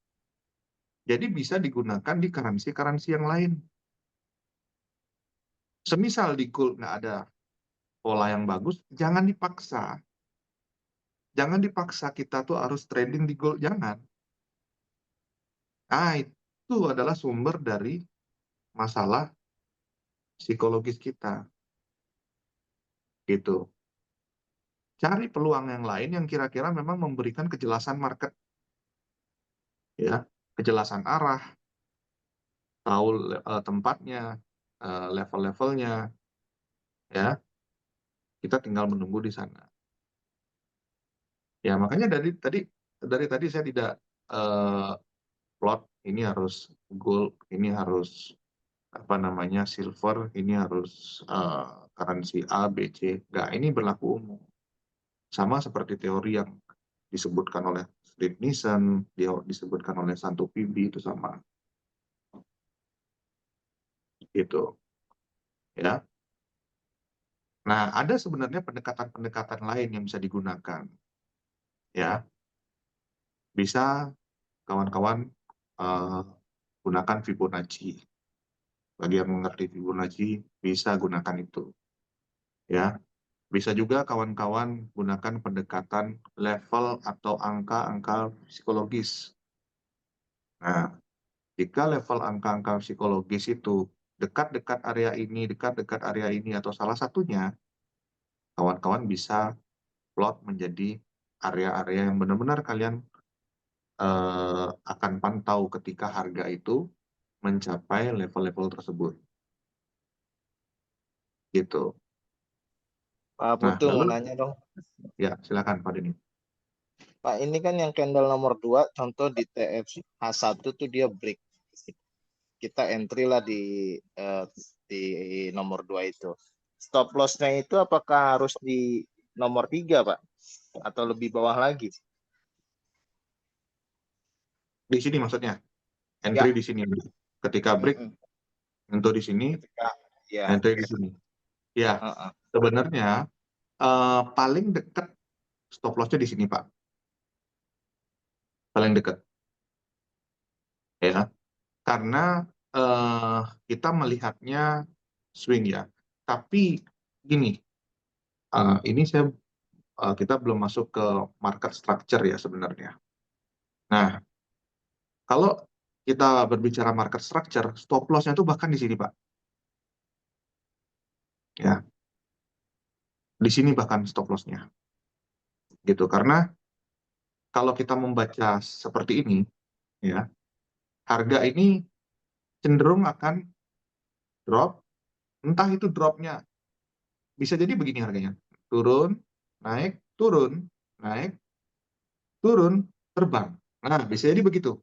Jadi bisa digunakan di currency-currency yang lain. Semisal di gold nggak ada pola yang bagus, jangan dipaksa. Jangan dipaksa kita tuh harus trading di gold, jangan. Nah, itu adalah sumber dari masalah psikologis kita. Gitu. Cari peluang yang lain yang kira-kira memang memberikan kejelasan market. Ya, kejelasan arah, tahu tempatnya, level-levelnya, ya, kita tinggal menunggu di sana. Ya, makanya dari tadi saya tidak plot ini harus gold, ini harus apa namanya silver, ini harus currency A, B, C. Nggak, ini berlaku umum. Sama seperti teori yang disebutkan oleh Steve Nissen, dia disebutkan oleh Santo Pibi, itu sama. Gitu. Ya. Nah, ada sebenarnya pendekatan-pendekatan lain yang bisa digunakan. Ya, bisa kawan-kawan gunakan Fibonacci. Bagi yang mengerti Fibonacci, bisa gunakan itu. Ya, bisa juga kawan-kawan gunakan pendekatan level atau angka-angka psikologis. Nah, jika level angka-angka psikologis itu dekat-dekat area ini, atau salah satunya, kawan-kawan bisa plot menjadi area-area yang benar-benar kalian akan pantau ketika harga itu mencapai level-level tersebut. Gitu. Pak Nah, Putu mau lalu, nanya dong. ya silakan Pak Denny. Pak, ini kan yang candle nomor 2, contoh di TFH1 tuh dia break. Kita entry lah di nomor 2 itu. Stop loss-nya itu apakah harus di nomor 3, Pak? Atau lebih bawah lagi? Di sini maksudnya, Ya. entry di sini. Ketika break, untuk di sini, Ketika, ya. entry di sini. Ya, sebenarnya paling dekat stop loss-nya di sini, Pak. Paling dekat. Ya, karena kita melihatnya swing ya. Tapi gini, ini kita belum masuk ke market structure ya sebenarnya. Nah, kalau kita berbicara market structure, stop loss-nya itu bahkan di sini, Pak. Ya, di sini bahkan stop loss-nya. Gitu, karena kalau kita membaca seperti ini, ya, harga ini cenderung akan drop, entah itu dropnya bisa jadi begini harganya, turun, naik, turun, naik, turun, terbang. Nah, bisa jadi begitu.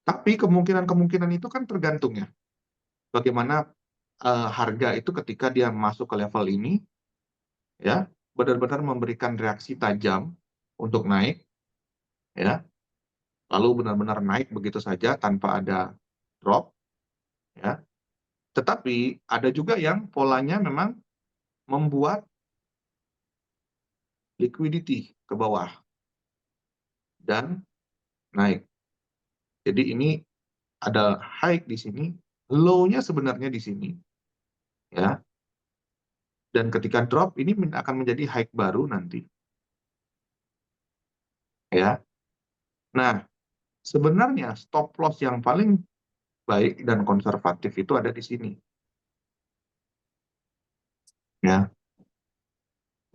Tapi kemungkinan-kemungkinan itu kan tergantung ya, bagaimana harga itu ketika dia masuk ke level ini, ya, benar-benar memberikan reaksi tajam untuk naik, ya, lalu benar-benar naik begitu saja tanpa ada drop, ya. Tetapi ada juga yang polanya memang membuat liquidity ke bawah dan naik. Jadi ini ada high di sini, low-nya sebenarnya di sini, ya. Dan ketika drop ini akan menjadi high baru nanti, ya. Nah, sebenarnya stop loss yang paling baik dan konservatif itu ada di sini, ya.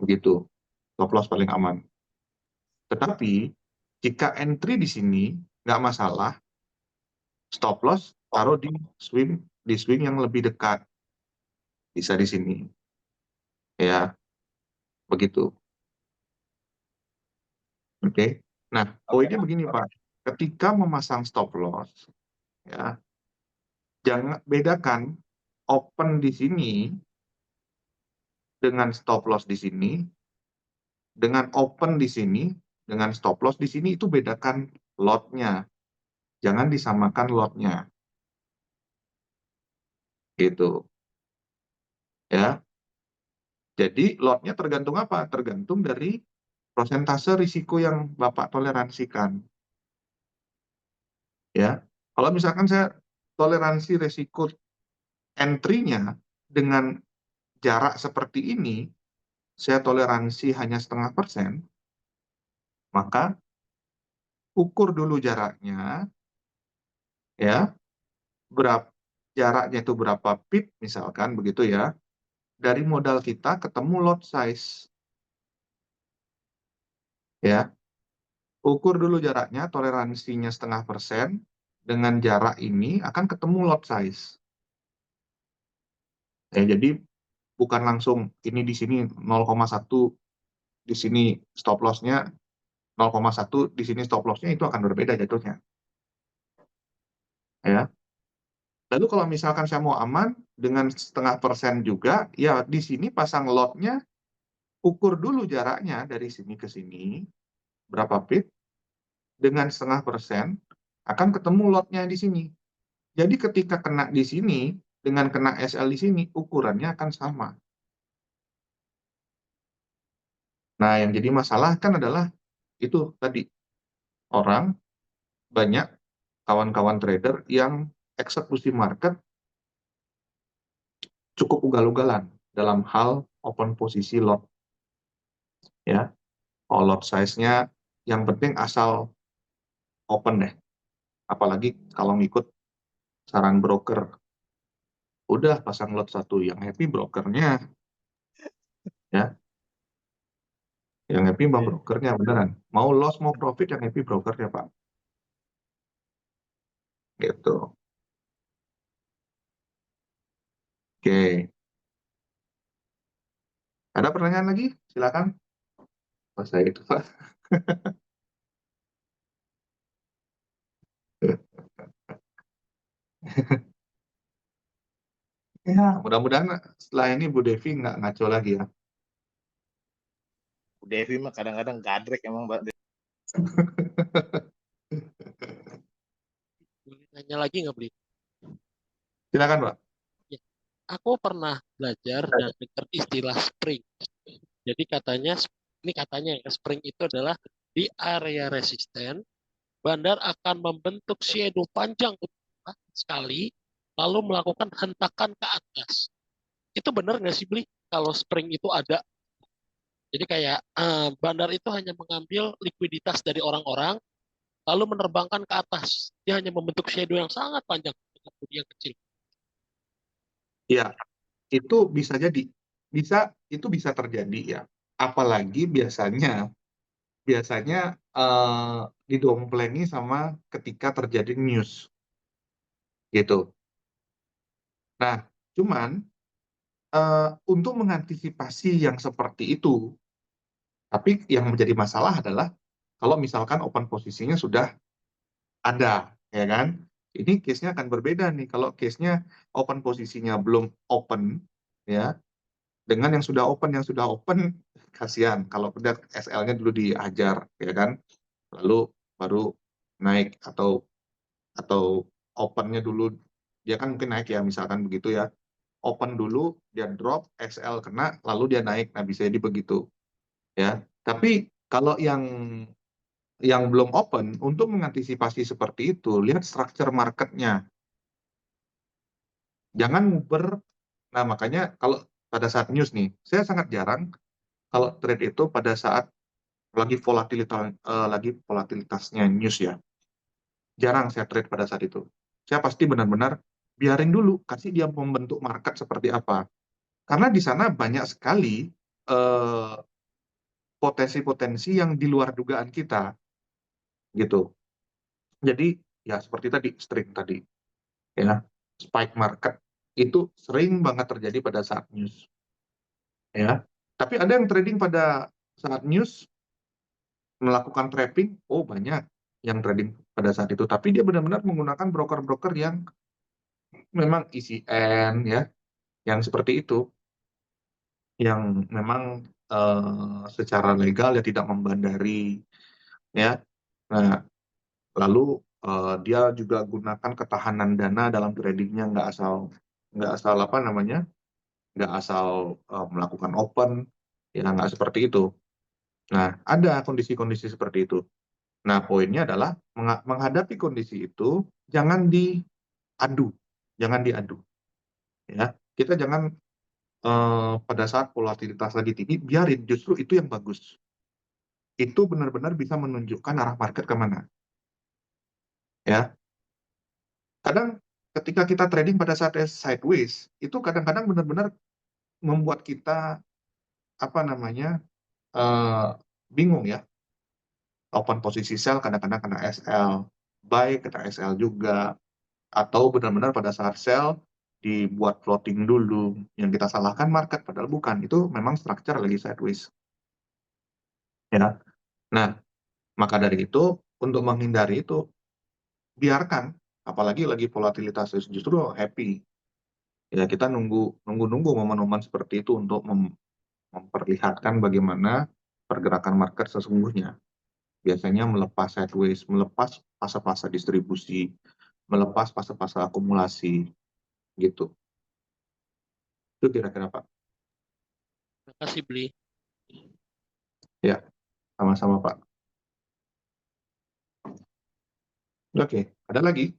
Begitu, stop loss paling aman. Tetapi jika entry di sini nggak masalah. Stop loss taruh di swing yang lebih dekat, bisa di sini, ya begitu. Oke. Nah, poinnya begini Pak, ketika memasang stop loss, ya jangan bedakan open di sini dengan stop loss di sini, dengan open di sini dengan stop loss di sini, itu bedakan lotnya, jangan disamakan lotnya, gitu, ya. Jadi lotnya tergantung apa? Tergantung dari persentase risiko yang Bapak toleransikan. Ya, kalau misalkan saya toleransi risiko entry-nya dengan jarak seperti ini, saya toleransi hanya 0,5%, maka ukur dulu jaraknya, ya, jaraknya itu berapa pip, misalkan begitu ya, dari modal kita ketemu lot size, ya. Ukur dulu jaraknya, toleransinya 0,5%, dengan jarak ini akan ketemu lot size. Ya, jadi bukan langsung ini di sini 0,1, di sini stop loss-nya 0,1, di sini stop loss-nya, itu akan berbeda jatuhnya. Ya. Lalu kalau misalkan saya mau aman dengan 0,5% juga, ya di sini pasang lot-nya, ukur dulu jaraknya dari sini ke sini, berapa pip, dengan 0,5% akan ketemu lot-nya di sini. Jadi ketika kena di sini, dengan kena SL di sini, ukurannya akan sama. Nah, yang jadi masalah kan adalah itu tadi, orang banyak kawan-kawan trader yang eksekusi market cukup ugal-ugalan dalam hal open posisi lot, ya. Lot size-nya yang penting asal open deh. Apalagi kalau ngikut saran broker, udah pasang lot 1, yang happy brokernya, ya. Yang happy bang brokernya beneran. Mau loss mau profit, yang happy brokernya Pak. Gitu. Oke. Ada pertanyaan lagi? Silakan. Oh, saya itu Pak. Ya, mudah-mudahan setelah ini Bu Devi nggak ngaco lagi ya. Bu Devi mah kadang-kadang gadrek emang Mbak. Boleh nanya lagi nggak, Bli? Silakan Pak. Ya. Aku pernah belajar dan dengar istilah spring. Jadi ini katanya ya, spring itu adalah di area resisten, bandar akan membentuk shadow panjang sekali, lalu melakukan hentakan ke atas. Itu benar nggak sih, Bli? Kalau spring itu ada, jadi kayak bandar itu hanya mengambil likuiditas dari orang-orang, lalu menerbangkan ke atas. Dia hanya membentuk shadow yang sangat panjang dengan bodi yang kecil. Ya, itu bisa jadi. Itu bisa terjadi ya. Apalagi biasanya didomplengi sama ketika terjadi news. Gitu. Nah, cuman untuk mengantisipasi yang seperti itu, tapi yang menjadi masalah adalah kalau misalkan open posisinya sudah ada, ya kan? Ini case-nya akan berbeda nih. Kalau case-nya open posisinya belum open, ya, dengan yang sudah open, kasihan. Kalau udah SL-nya dulu dihajar, ya kan? Lalu baru naik atau open-nya dulu, dia kan mungkin naik ya, misalkan begitu ya. Open dulu, dia drop, SL kena, lalu dia naik. Nah, bisa jadi begitu, ya. Tapi kalau yang belum open, untuk mengantisipasi seperti itu, lihat structure market-nya. Jangan nguber. Nah, makanya kalau pada saat news nih, saya sangat jarang kalau trade itu pada saat lagi volatilitasnya news ya. Jarang saya trade pada saat itu. Saya pasti benar-benar biarin dulu, kasih dia membentuk market seperti apa. Karena di sana banyak sekali eh, potensi-potensi yang di luar dugaan kita, gitu. Jadi ya seperti tadi, string tadi, ya, spike market itu sering banget terjadi pada saat news, ya. Tapi ada yang trading pada saat news melakukan trapping, oh banyak yang trading pada saat itu. Tapi dia benar-benar menggunakan broker-broker yang memang ECN, ya, yang seperti itu, yang memang secara legal ya tidak membandari, ya. Nah, lalu dia juga gunakan ketahanan dana dalam tradingnya, nggak asal apa namanya, nggak asal melakukan open, ya nggak seperti itu. Nah, ada kondisi-kondisi seperti itu. Nah, poinnya adalah menghadapi kondisi itu diadu, jangan diadu, ya. Kita jangan pada saat volatilitas lagi tinggi, biarin, justru itu yang bagus. Itu benar-benar bisa menunjukkan arah market kemana, ya. Kadang ketika kita trading pada saat sideways, itu kadang-kadang benar-benar membuat kita apa namanya bingung, ya. Open posisi sell kadang-kadang kena SL, buy kena SL juga, atau benar-benar pada saat sell dibuat floating dulu, yang kita salahkan market padahal bukan, itu memang structure lagi sideways, ya. Nah, maka dari itu untuk menghindari itu, biarkan, apalagi lagi volatilitas justru happy, ya, kita nunggu momen-momen seperti itu untuk memperlihatkan bagaimana pergerakan market sesungguhnya. Biasanya melepas sideways, melepas fase-fase distribusi, melepas fase-fase akumulasi, gitu. Itu kira-kira, Pak. Terima kasih, Bli. Ya, sama-sama, Pak. Oke, ada lagi?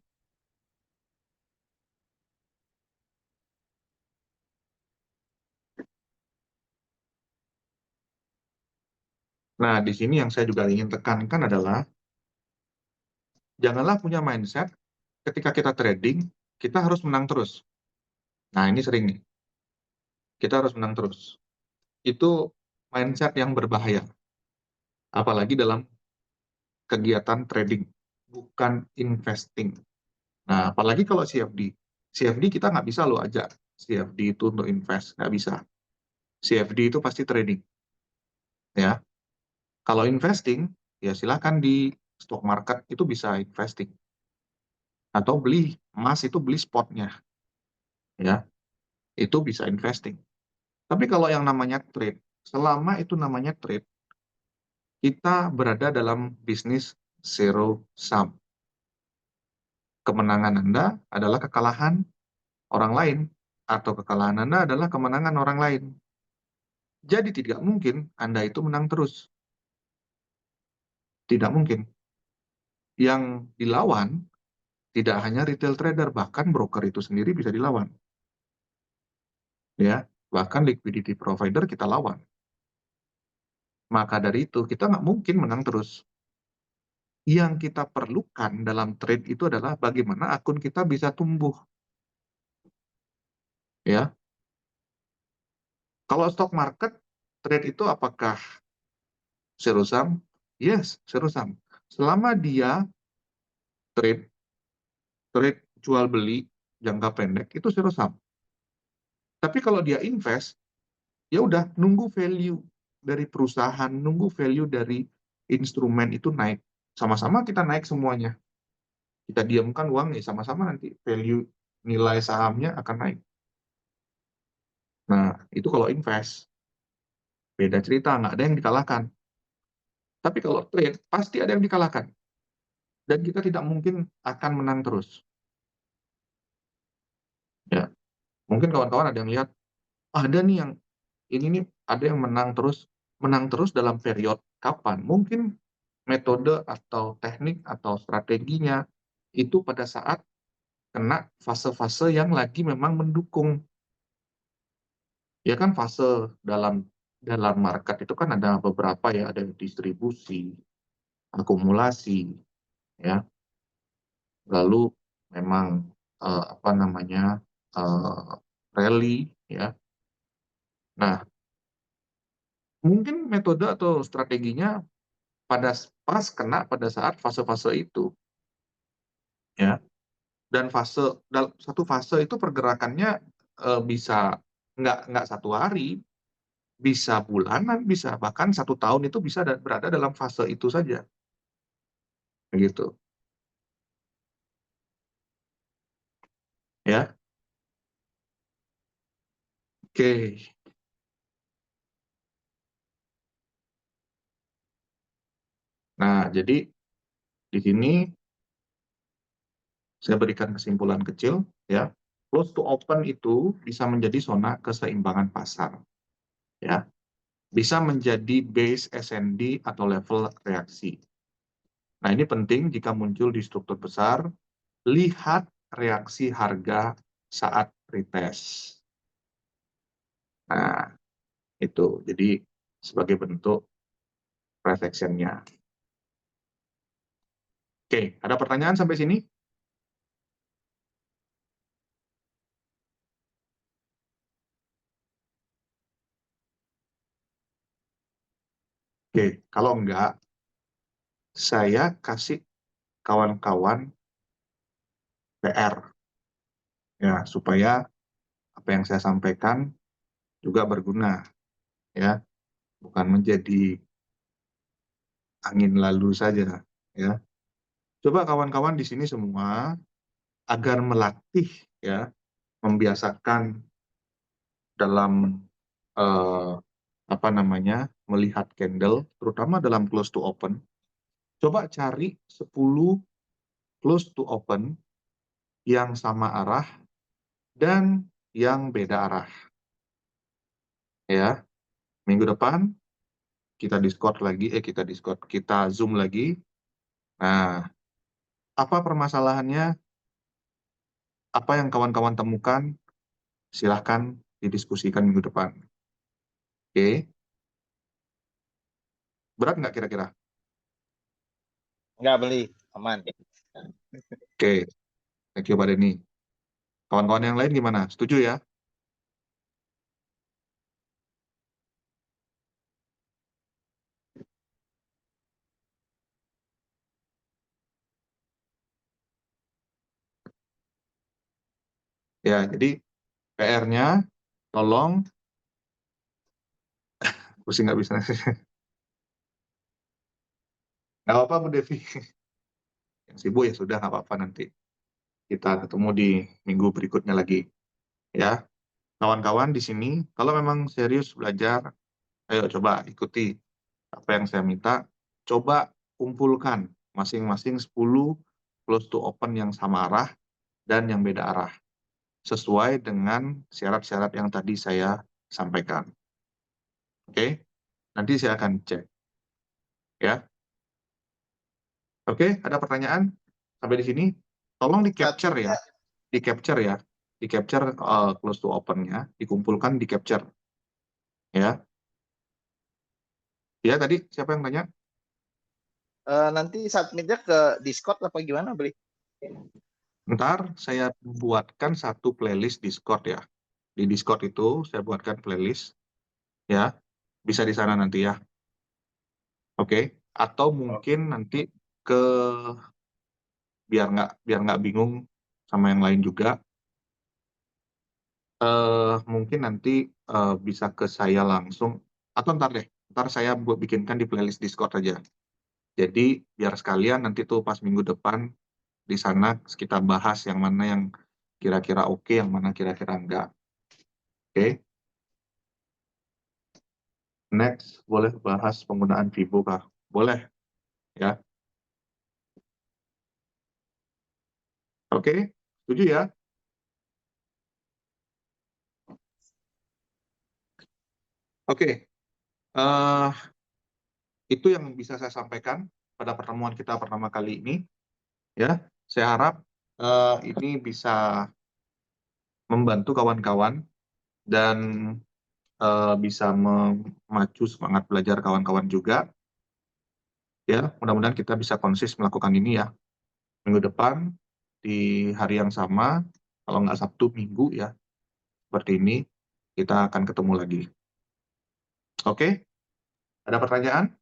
Nah, di sini yang saya juga ingin tekankan adalah, janganlah punya mindset ketika kita trading, kita harus menang terus. Nah, ini sering nih, kita harus menang terus. Itu mindset yang berbahaya, apalagi dalam kegiatan trading, bukan investing. Nah, apalagi kalau CFD. CFD kita nggak bisa loh ajak CFD itu untuk invest, nggak bisa. CFD itu pasti trading, ya. Kalau investing, ya silakan di stock market itu bisa investing. Atau beli emas itu beli spotnya, ya. Itu bisa investing. Tapi kalau yang namanya trade, selama itu namanya trade, kita berada dalam bisnis zero sum. Kemenangan Anda adalah kekalahan orang lain, atau kekalahan Anda adalah kemenangan orang lain. Jadi tidak mungkin Anda itu menang terus. Tidak mungkin. Yang dilawan tidak hanya retail trader, bahkan broker itu sendiri bisa dilawan. Ya, bahkan liquidity provider kita lawan. Maka dari itu kita nggak mungkin menang terus. Yang kita perlukan dalam trade itu adalah bagaimana akun kita bisa tumbuh. Ya, kalau stock market trade itu apakah zero sum? Yes, zero sum. Selama dia trade jual beli jangka pendek itu zero sum. Tapi kalau dia invest, ya udah nunggu value dari perusahaan, nunggu value dari instrumen itu naik. Sama-sama kita naik semuanya. Kita diamkan uang, ya sama-sama nanti value nilai sahamnya akan naik. Nah, itu kalau invest. Beda cerita, nggak ada yang dikalahkan. Tapi kalau trade, pasti ada yang dikalahkan. Dan kita tidak mungkin akan menang terus. Ya, mungkin kawan-kawan ada yang lihat, ada nih yang ini nih ada yang menang terus dalam periode kapan? Mungkin metode atau teknik atau strateginya itu pada saat kena fase-fase yang lagi memang mendukung. Ya kan, fase dalam market itu kan ada beberapa, ya, ada distribusi, akumulasi, ya, lalu memang apa namanya rally, ya. Nah, mungkin metode atau strateginya pas kena pada saat fase-fase itu. ya. Dan satu fase itu pergerakannya bisa nggak 1 hari, bisa bulanan, bisa bahkan 1 tahun itu bisa berada dalam fase itu saja, begitu. Ya, oke. Nah, jadi di sini saya berikan kesimpulan kecil, ya. Close to open itu bisa menjadi zona keseimbangan pasar, ya. Bisa menjadi base SND atau level reaksi. Nah, ini penting jika muncul di struktur besar, lihat reaksi harga saat retest. Nah, itu. Jadi sebagai bentuk price action-nya. Oke, ada pertanyaan sampai sini? Oke, kalau enggak, saya kasih kawan-kawan PR, ya, supaya apa yang saya sampaikan juga berguna, ya, bukan menjadi angin lalu saja, ya. Coba kawan-kawan di sini semua agar melatih, ya, membiasakan dalam apa namanya, melihat candle, terutama dalam close to open. Coba cari 10 close to open yang sama arah dan yang beda arah. Ya, minggu depan kita kita Zoom lagi. Nah, apa permasalahannya? Apa yang kawan-kawan temukan? Silahkan didiskusikan minggu depan. Oke, berat nggak kira-kira? Nggak beli, aman. Oke, thank you Pak Denny. Kawan-kawan yang lain gimana? Setuju ya? Ya, jadi PR-nya tolong, pusing nggak bisa. Nggak apa-apa Bu Devi. Yang sibuk ya sudah, nggak apa-apa, nanti kita ketemu di minggu berikutnya lagi. Ya, kawan-kawan di sini, kalau memang serius belajar, ayo coba ikuti apa yang saya minta. Coba kumpulkan masing-masing 10 close to open yang sama arah dan yang beda arah, sesuai dengan syarat-syarat yang tadi saya sampaikan. Oke, nanti saya akan cek. Ya, oke, ada pertanyaan sampai di sini? Tolong di-capture ya, di-capture ya, di-capture close to open-nya, dikumpulkan, di-capture. Ya, ya tadi siapa yang tanya? Nanti submitnya ke Discord apa gimana, beli? Ntar saya buatkan satu playlist Discord ya. Di Discord itu saya buatkan playlist, ya, bisa di sana nanti ya. Oke, atau mungkin nanti ke biar nggak bingung sama yang lain juga, mungkin nanti bisa ke saya langsung, atau ntar saya buat bikinkan di playlist Discord aja. Jadi biar sekalian nanti tuh pas minggu depan di sana kita bahas yang mana yang kira-kira oke, yang mana kira-kira enggak. Oke. Next, boleh bahas penggunaan Vibo kah? Boleh, ya. Oke, setuju ya? Oke, eh, itu yang bisa saya sampaikan pada pertemuan kita pertama kali ini. Ya, saya harap ini bisa membantu kawan-kawan dan bisa memacu semangat belajar kawan-kawan juga. Ya, mudah-mudahan kita bisa konsis melakukan ini ya. Minggu depan di hari yang sama, kalau nggak Sabtu, Minggu ya, seperti ini, kita akan ketemu lagi. Oke, ada pertanyaan?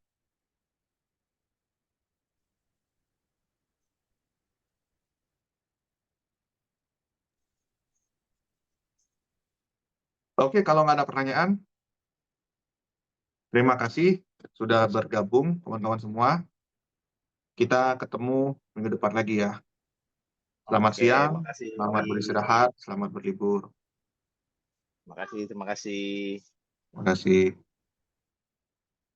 Oke, kalau nggak ada pertanyaan, terima kasih sudah bergabung teman-teman semua. Kita ketemu minggu depan lagi ya. Selamat Oke, siang, makasih. selamat beristirahat, selamat berlibur. Terima kasih. Terima kasih.